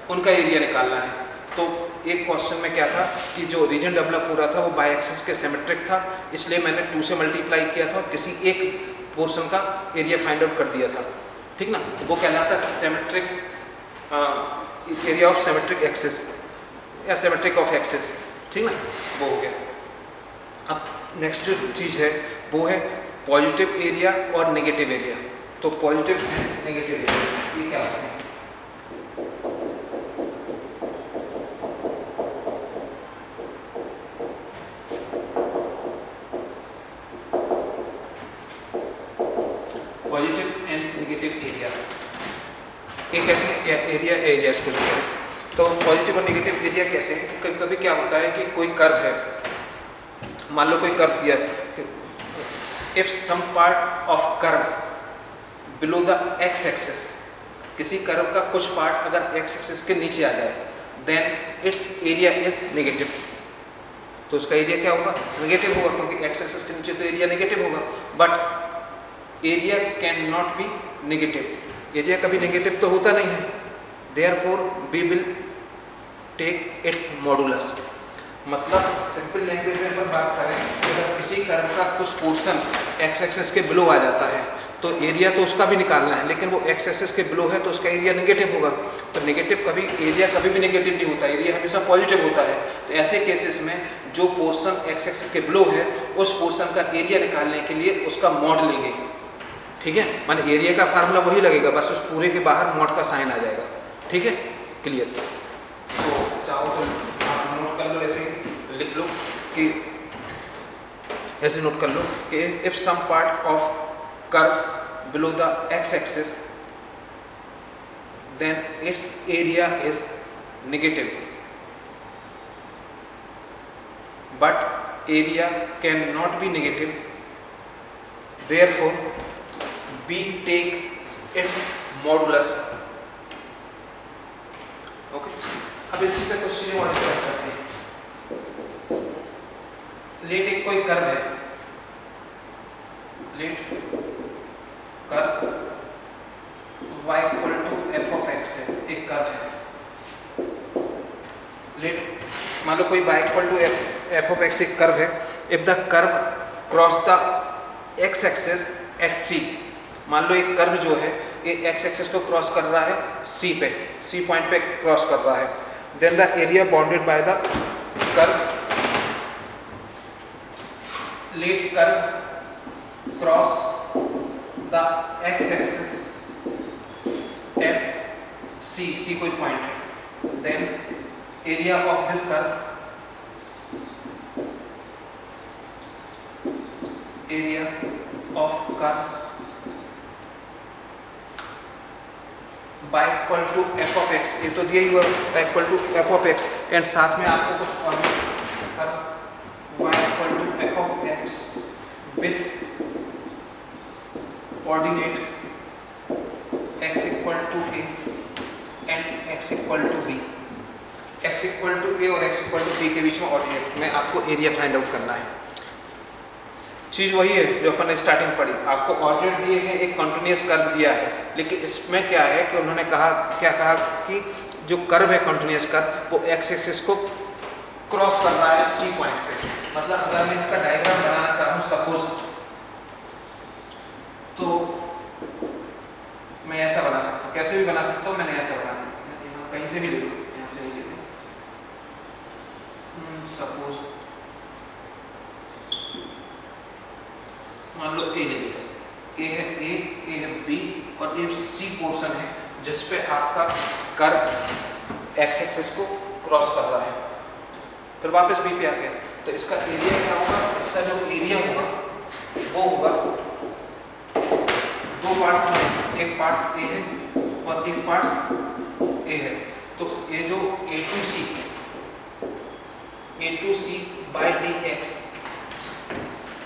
उनका एरिया निकालना है। तो एक क्वेश्चन में क्या था कि जो रीजन डेवलप हो रहा था वो बाय एक्सिस के सिमेट्रिक था, इसलिए मैंने 2 से मल्टीप्लाई किया था और किसी एक पोर्शन का एरिया फाइंड आउट कर दिया था, ठीक ना, तो वो कहलाता है symmetric area of symmetric axis या सिमेट्रिक ऑफ एक्सिस, ठीक ना, वो हो गया। अब नेक्स्ट जो चीज़ है वो है पॉजिटिव एरिया और नेगेटिव एरिया। तो पॉजिटिव एंड नेगेटिव एरिया ये क्या होते हैं? पॉजिटिव एंड नेगेटिव एरिया, एक ऐसे एरिया इसको जो है, तो पॉजिटिव और नेगेटिव एरिया कैसे है कि कभी कभी क्या होता है कि कोई कर्व है, मान लो कोई कर्व दिया, if some part of curve below the x axis, किसी कर्व का कुछ पार्ट अगर x एक्सिस के नीचे आ जाए, then its area is negative. तो उसका एरिया क्या होगा? नेगेटिव होगा, क्योंकि x एक्सिस के नीचे तो एरिया नेगेटिव होगा। But area can not be negative, area कभी नेगेटिव तो होता नहीं है, therefore we will take its modulus. मतलब सिंपल लैंग्वेज में अगर बात करें कि अगर किसी कर्व का कुछ पोर्शन x एक्सिस के बिलो आ जाता है तो एरिया तो उसका भी निकालना है, लेकिन वो x एक्सिस के बिलो है तो उसका एरिया नेगेटिव होगा। तो नेगेटिव एरिया कभी भी नेगेटिव नहीं होता, एरिया हमेशा पॉजिटिव होता है। तो ऐसे केसेस में जो पोर्शन x एक्सिस के बिलो है उस पोर्शन का एरिया निकालने के लिए उसका मॉड लेंगे, ठीक है, माने एरिया का फार्मूला वही लगेगा, बस उस पूरे के बाहर मॉड का साइन आ जाएगा, ठीक है, क्लियर। तो चाहो तो आप नोट कर लो, ऐसे लिख लो कि ऐसे नोट कर लो कि if some part of curve below the x axis then its area is negative, but area can not be negative, therefore we take its modulus। अब इसी पे कुछ चीजें और डिस्कस करते हैं। लेट एक कोई कर्व है, let curve y equal to F of x है, एक कर्व है। लेट मान लो कोई y equal to F of x एक कर्व है। If the curve cross the x axis at C, मान लो एक कर्व जो है ये एक्स एक्सिस को क्रॉस कर रहा है सी पे, सी पॉइंट पे क्रॉस कर रहा है, then the area bounded by the curve, let curve cross the x axis at C, C कोई पॉइंट है, then area of this curve, area of curve by equal to F of x, ये तो दिया ही हुआ by equal to F of x, and साथ में आपको कुछ y equal to F of एक्स with coordinate x equal to a and x equal to b, x equal to a और x इक्वल टू b के बीच में ordinate में आपको एरिया फाइंड आउट करना है। चीज़ वही है जो अपन ने स्टार्टिंग पढ़ी, आपको ऑर्डिनेट दिए हैं, एक कंटिन्यूअस कर्व दिया है, लेकिन इसमें क्या है कि उन्होंने कहा, क्या कहा कि जो कर्व है कंटिन्यूअस कर्व वो एक्स एक्सिस को क्रॉस कर रहा है सी पॉइंट पे। मतलब अगर मैं इसका डायग्राम बनाना चाहूँ सपोज, तो मैं ऐसा बना सकता हूँ, कैसे भी बना सकता हूँ, मैंने ऐसा बना दिया, यहाँ कहीं से भी ले लो, यहाँ से नहीं लेते, सपोज मान लो ए ले लिया, ए है ए है बी और ये सी पोर्शन है जिसपे आपका कर्व एक्स एक्सिस को क्रॉस कर रहा है। फिर वापस बी पे आ गया, तो इसका एरिया क्या होगा, इसका जो एरिया होगा वो होगा, दो पार्ट्स में, एक पार्ट्स ए है और एक पार्ट्स ए है, तो ये जो a to c by d x,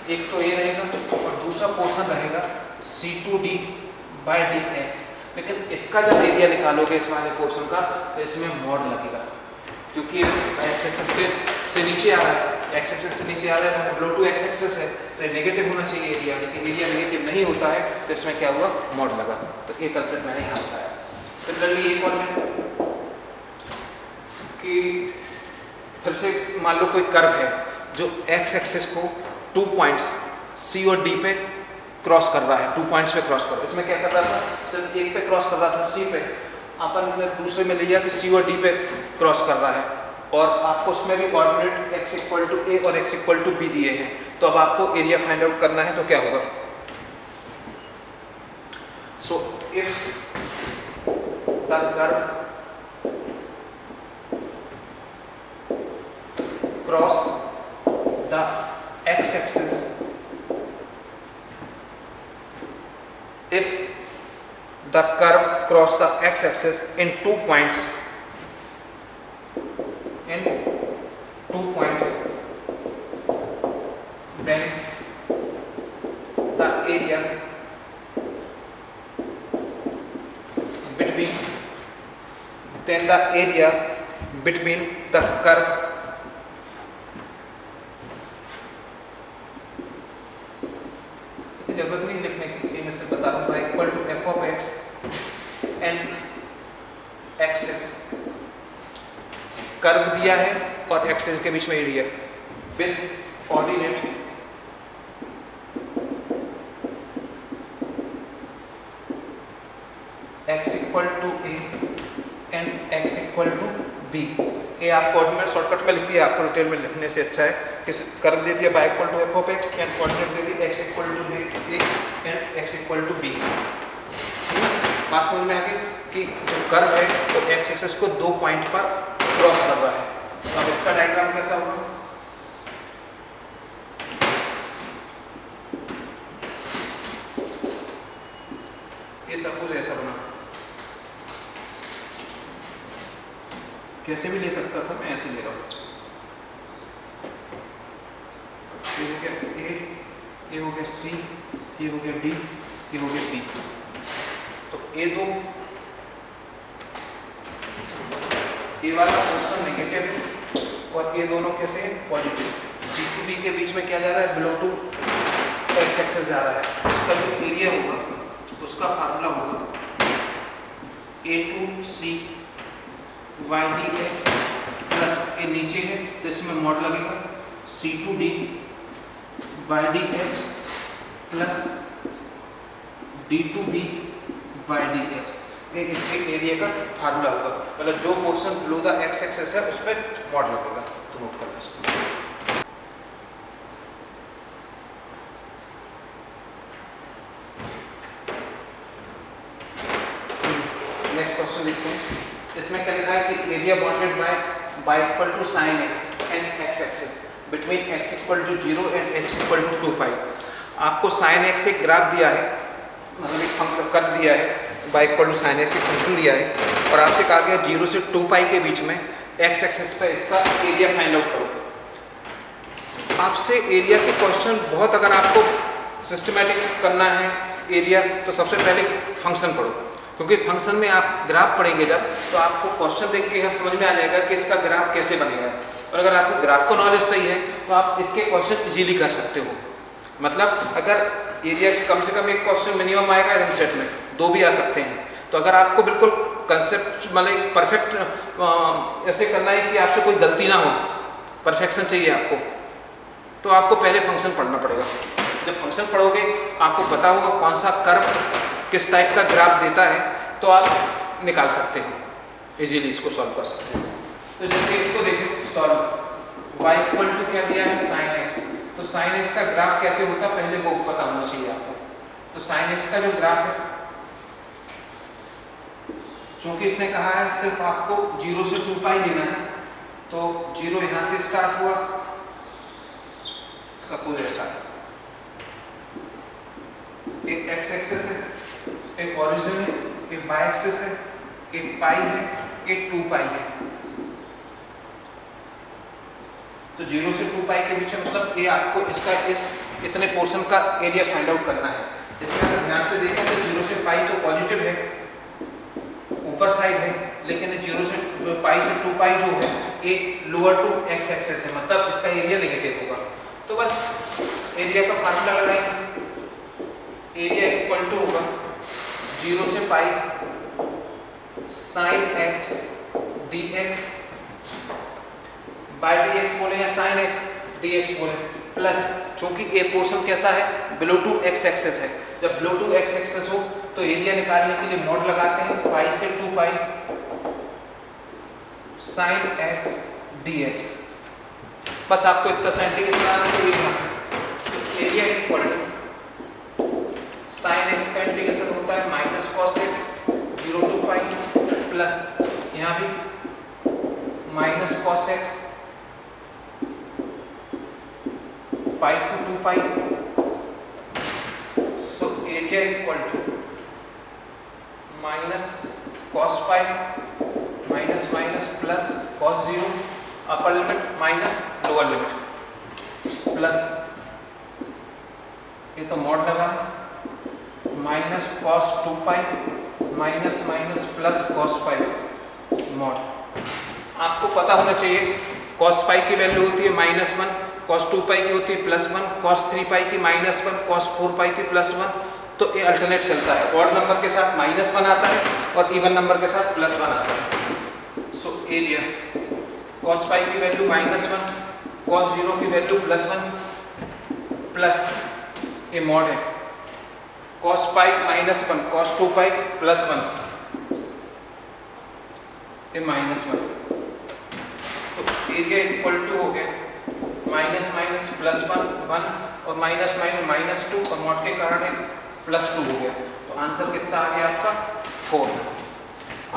एक तो ये रहेगा और दूसरा पोर्शन रहेगा C2D बाई डी एक्स। लेकिन इसका जब एरिया निकालोगे इस वाले पोर्शन का, तो इसमें मॉड लगेगा, क्योंकि एक्स एक्सिस के से नीचे आ रहा है, एक्स एक्सिस से नीचे आ रहा है, बिलो टू एक्स एक्सिस है, तो नेगेटिव होना चाहिए एरिया, लेकिन एरिया नेगेटिव नहीं होता है, तो इसमें क्या हुआ, मॉड लगा। तो ये कंसेप्ट मैंने यहाँ बताया। सिमिलरली एक और में कि फिर से मान लो कोई कर्व है जो एक्स एक्सिस को 2 पॉइंट्स सी और डी पे क्रॉस कर रहा है, 2 पॉइंट्स पे क्रॉस कर रहा है। इसमें क्या कर रहा था, सिर्फ एक पे क्रॉस कर रहा था सी पे, अपन ने दूसरे में लिया कि सी और डी पे क्रॉस कर रहा है, और आपको उसमें भी coordinate x equal to a और x इक्वल टू b दिए हैं। तो अब आपको एरिया फाइंड आउट करना है, तो क्या होगा, so if the curve cross the x axis, if the curve cross the x axis in 2 points, then the area between the curve जरूरत नहीं लिखने की, ये मैं सिर्फ बता दूंगा, equal to F of x and axis, curve दिया है और एक्सिस के बीच में area with coordinate x equal to a and x equal to b। ये आप कोऑर्डिनेट शॉर्टकट में लिख दिया, आपको डिटेल में लिखने से अच्छा है कि कर्व दे दिया y equal to F of x and coordinate दे दिया x equal to a and x equal to b। बात समझ में आ गई कि जो कर्व है तो x एक्सिस को 2 पॉइंट पर क्रॉस कर रहा है। अब इसका डायग्राम कैसा होगा, ये सपोज ऐसा बना, कैसे भी ले सकता था, मैं ऐसे ले रहा हूँ, ये हो गया A, ये हो गया C, ये हो गया D, ये हो गया B। तो ए वाला पोर्शन नेगेटिव है और ये दोनों कैसे हैं, पॉजिटिव। सी टू डी के बीच में क्या जा रहा है, बिलो टू एक्स एक्सेस जा रहा है। उसका जो एरिया होगा उसका फार्मूला होगा a to c y d x plus a नीचे है तो इसमें मॉड लगेगा c to d y d x plus d to b by d x. ये इसके एरिया का फार्मूला होगा, मतलब जो portion below the x axes है उस पर मॉड लगेगा, तो नोट करना इसको। नेक्स्ट क्वेश्चन देखते हैं। इसमें क्या लिखा है कि area bounded by equal to sine x and x axis between x equal to 0 and x equal to 2 pi. आपको साइन एक्स एक ग्राफ दिया है, मतलब एक फंक्शन कर दिया है, y equal to sine x एक फंक्शन दिया है और आपसे कहा गया 0 से 2 पाई के बीच में एक्स एक्सेस पे इसका एरिया फाइंड आउट करो। आपसे एरिया के क्वेश्चन बहुत, अगर आपको सिस्टमेटिक करना है एरिया तो सबसे पहले फंक्शन पढ़ो, क्योंकि फंक्शन में आप ग्राफ पढ़ेंगे जब तो आपको क्वेश्चन देख के यहाँ समझ में आ जाएगा कि इसका ग्राफ कैसे बनेगा। और अगर आपको ग्राफ को नॉलेज सही है तो आप इसके क्वेश्चन इजीली कर सकते हो। मतलब अगर एरिया कम से कम एक क्वेश्चन मिनिमम आएगा एडम सेट में, 2 भी आ सकते हैं। तो अगर आपको बिल्कुल कंसेप्ट मतलब परफेक्ट ऐसे करना है कि आपसे कोई गलती ना हो, परफेक्शन चाहिए आपको, तो आपको पहले फंक्शन पढ़ना पड़ेगा। जब फंक्शन पढ़ोगे आपको पता होगा कौन सा कर्व किस टाइप का ग्राफ देता है, तो आप निकाल सकते हो इजीली, इसको सॉल्व कर सकते हो। तो जैसे इसको देखें सॉल्व, y इक्वल टू क्या दिया है साइन एक्स, तो साइन एक्स का ग्राफ कैसे होता है पहले वो पता होना चाहिए आपको। तो साइन एक्स का जो ग्राफ है, चूंकि इसने कहा है सिर्फ आपको 0 से 2 पाई लेना है, तो 0 यहाँ से स्टार्ट हुआ, सपोज ऐसा है, एक एक्स एक्सेस है, एक ओरिजिन है, एक वाई एक्सेस है, एक पाई है, एक 2 पाई है। तो 0 से 2 पाई के बीच में मतलब ये आपको इसका इस इतने पोर्शन का एरिया फाइंड आउट करना है। इसमें अगर ध्यान से देखें तो 0 से पाई तो पॉजिटिव है, ऊपर साइड है, लेकिन 0 से पाई से 2 पाई जो है ये लोअर टू एक्स एक्सेस है, मतलब इसका एरिया नेगेटिव होगा। तो बस एरिया का फार्मूला लगाएंगे, एरिया इक्वल टू होगा 0 से पाई sine x d x by d x बोले या साइन एक्स डी एक्स बोले, प्लस चूंकि ए पोर्शन कैसा है बिलो टू एक्स एक्सेस है, जब बिलो टू एक्स एक्सेस हो तो एरिया निकालने के लिए मॉड लगाते हैं पाई से 2 pi sine x d x. बस आपको इतना सा इंटीग्रेशन आना चाहिए। Area equal to sine x का इंटीग्रेशन होता है minus cos x 0 to pi plus यहाँ भी minus cos x pi to 2 pi. So area equal to minus cos pi minus minus plus cos 0 upper limit minus lower limit plus ये तो mod लगा है minus cos 2 pi minus minus plus cos pi mod. आपको पता होना चाहिए cos pi की value होती है -1, कॉस 2 पाई की होती है +1, कॉस 3 पाई की -1, कॉस 4 पाई की +1। तो ये अल्टरनेट चलता है, ऑड नंबर के साथ -1 आता है और इवन नंबर के साथ +1 आता है। सो एरिया कॉस पाई की वैल्यू -1, कॉस 0 की वैल्यू +1 प्लस ये मॉड है कॉस पाई -1 कॉस 2 पाई +1 ये -1। तो एरिया इक्वल टू हो गया माइनस माइनस +1 1 और माइनस माइनस -2 और मॉड के कारण एक +2 हो गया। तो आंसर कितना आ गया आपका 4।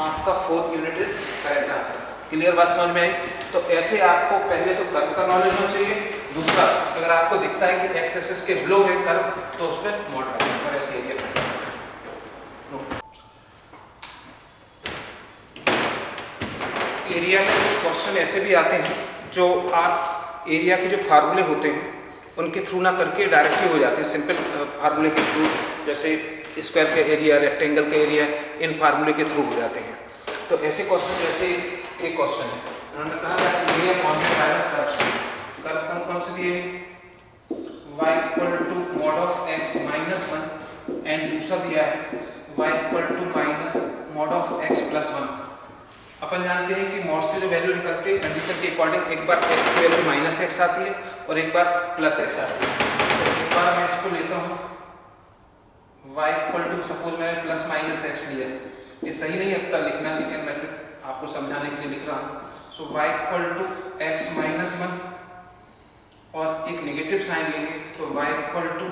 आपका 4th unit is correct answer. Clear बात समझ में आई? तो ऐसे आपको पहले तो कर्व का नॉलेज होना चाहिए, दूसरा अगर आपको दिखता है कि एक्स एक्सिस के बिलो है कर्व तो उस पर मॉड करना और ऐसे एरिया करना। एरिया में कुछ क्वेश्चन ऐसे भी आते हैं जो आप एरिया के जो फार्मूले होते हैं उनके थ्रू ना करके डायरेक्टली हो जाते हैं, सिंपल फार्मूले के थ्रू, जैसे स्क्वायर का एरिया रेक्टेंगल का एरिया इन फार्मूले के थ्रू हो जाते हैं। तो ऐसे क्वेश्चन जैसे एक क्वेश्चन है, उन्होंने कहा कि area bounded by the curves. Curve कौन कौन से दिए, y equal to mod of x minus 1 and दूसरा दिया है y equal to minus mod of x plus 1। अपन जानते हैं कि मॉड से जो वैल्यू निकलती है कंडीशन के अकॉर्डिंग एक बार x की वैल्यू माइनस x आती है और एक बार प्लस x आती है। तो एक बार मैं इसको लेता हूँ y इक्वल टू, सपोज मैंने प्लस माइनस x लिया, ये सही नहीं लगता लिखना लेकिन मैं सिर्फ आपको समझाने के लिए लिख रहा हूँ। So y equal to x minus 1 और एक नेगेटिव साइन लेंगे तो y equal to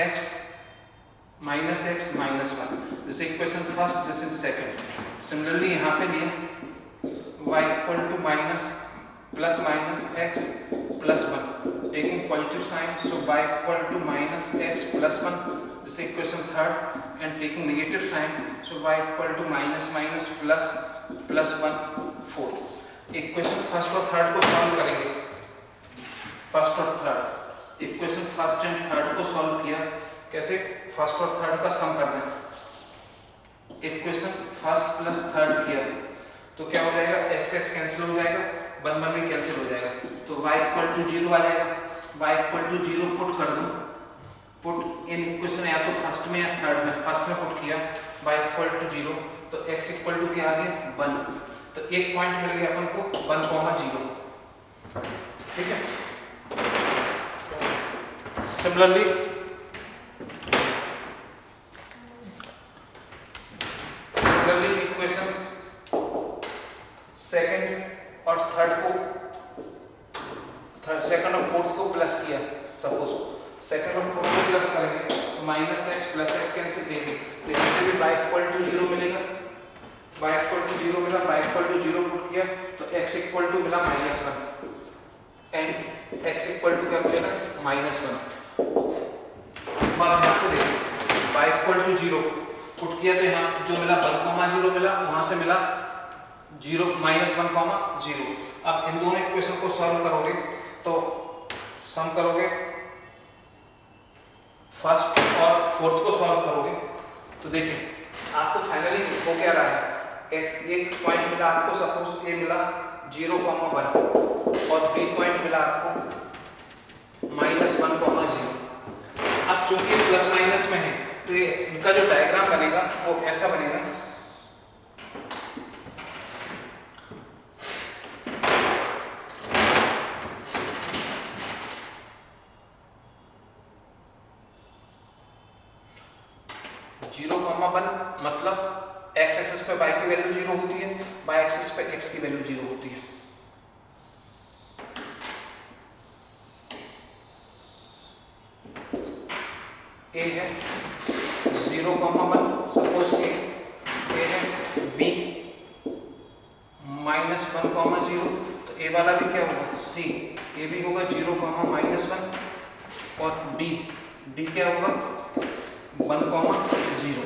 x minus x minus 1, this equation first, this is second. Similarly यहाँ पे लिए y equal to minus plus minus x plus 1 taking positive sign, so y equal to minus x plus 1, this equation third and taking negative sign, so y equal to minus minus plus plus 1 fourth. Equation first और third को solve करेंगे, first और third, equation first and third को solve किया, कैसे, first और third का सम कर दें। इक्वेशन फर्स्ट प्लस थर्ड किया तो क्या हो जाएगा, x x कैंसिल हो जाएगा, 1 1 भी कैंसिल हो जाएगा, तो y इक्वल टू 0 आ जाएगा। y इक्वल टू 0 पुट कर दूं, पुट इन इक्वेशन या तो फर्स्ट में या थर्ड में, फर्स्ट में पुट किया y इक्वल टू 0 तो x इक्वल टू क्या आ गया 1, तो एक पॉइंट मिल गया अपन को 1,0, ठीक है। सिमिलरली इक्वेशन सेकंड और थर्ड को, सेकंड और फोर्थ को प्लस किया, सपोज सेकंड और फोर्थ को प्लस करेंगे तो minus x plus x cancel देंगे, तो यहाँ से भी y इक्वल टू 0 मिलेगा, y इक्वल टू 0 मिला, y इक्वल टू 0 पुट किया तो x इक्वल टू मिला minus 1 and x equal to क्या मिलेगा माइनस 1। बात ध्यान से देखिए, y इक्वल टू 0 पुट किया तो यहाँ जो मिला 1,0 मिला, वहां से मिला 0 माइनस 1,0। अब इन दोनों इक्वेशन को सॉल्व करोगे तो सम करोगे, फर्स्ट और फोर्थ को सॉल्व करोगे तो देखिए आपको फाइनली हो क्या रहा है, x एक पॉइंट मिला आपको, सपोज a मिला 0,1 और b पॉइंट मिला आपको माइनस 1,0। अब चूंकि प्लस माइनस में है तो ये इनका जो डायग्राम बनेगा वो ऐसा बनेगा, जीरो कॉमा 1 मतलब x एक्सिस पे y की वैल्यू 0 होती है, y एक्सिस पे x की वैल्यू 0 होती है। a है 0,1, सपोज a है b माइनस 1,0, तो a वाला भी क्या होगा c, a भी होगा 0,-1 और d क्या होगा 1,0।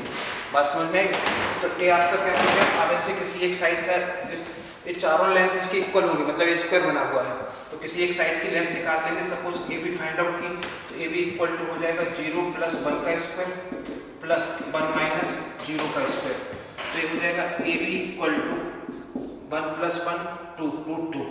बात समझ में आई? तो ए आपका क्या हो गया, अब इनसे किसी एक साइड का ये चारों लेंथ इसकी इक्वल होगी, मतलब ये स्क्वायर बना हुआ है, तो किसी एक साइड की लेंथ निकाल लेंगे, suppose A B find out की तो ए बी इक्वल टू हो जाएगा 0 + 1 का स्क्वायर प्लस 1 - 0 का स्क्वायर, तो ये हो जाएगा ए बी इक्वल टू 1 + 1 2 √2।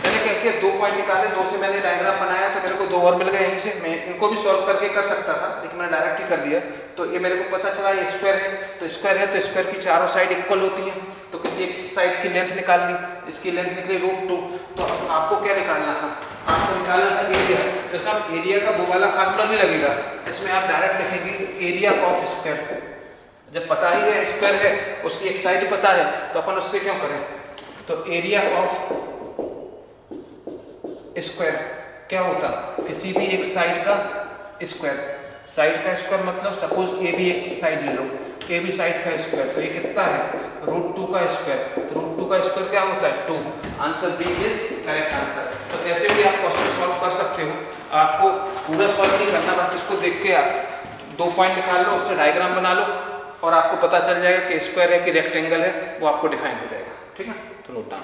मैंने क्या किया, 2 पॉइंट निकाले, 2 से मैंने डायग्राम बनाया तो मेरे को 2 और मिल गए यहीं से। मैं इनको भी सॉल्व करके कर सकता था लेकिन मैंने डायरेक्ट ही कर दिया, तो ये मेरे को पता चला ये स्क्वायर है, तो स्क्वायर है तो स्क्वायर की चारों साइड इक्वल होती हैं, तो किसी एक साइड की लेंथ निकाल ली, इसकी लेंथ निकली √2। तो आपको क्या निकालना था, आपको निकालना था एरिया। तो सब एरिया का वो वाला फार्मूला नहीं लगेगा, इसमें आप डायरेक्ट लिखेंगे एरिया ऑफ स्क्वायर। जब पता ही है स्क्वायर है, उसकी एक साइड पता है, तो अपन उससे क्यों करें, तो एरिया ऑफ स्क्वायर क्या होता, किसी भी एक साइड का स्क्वायर। साइड का स्क्वायर मतलब सपोज ए बी एक साइड ले लो, ए बी साइड का स्क्वायर, तो ये कितना है √2 का स्क्वायर, तो √2 का स्क्वायर क्या होता है 2। Answer B is correct answer. तो ऐसे भी आप क्वेश्चन सॉल्व कर सकते हो, आपको पूरा सॉल्व नहीं करना, बस इसको देख के आप 2 पॉइंट निकाल लो, उससे डायग्राम बना लो और आपको पता चल जाएगा कि स्क्वायर है कि रेक्टेंगल है, वो आपको डिफाइन हो जाएगा। ठीक है, तो नोट डाउन।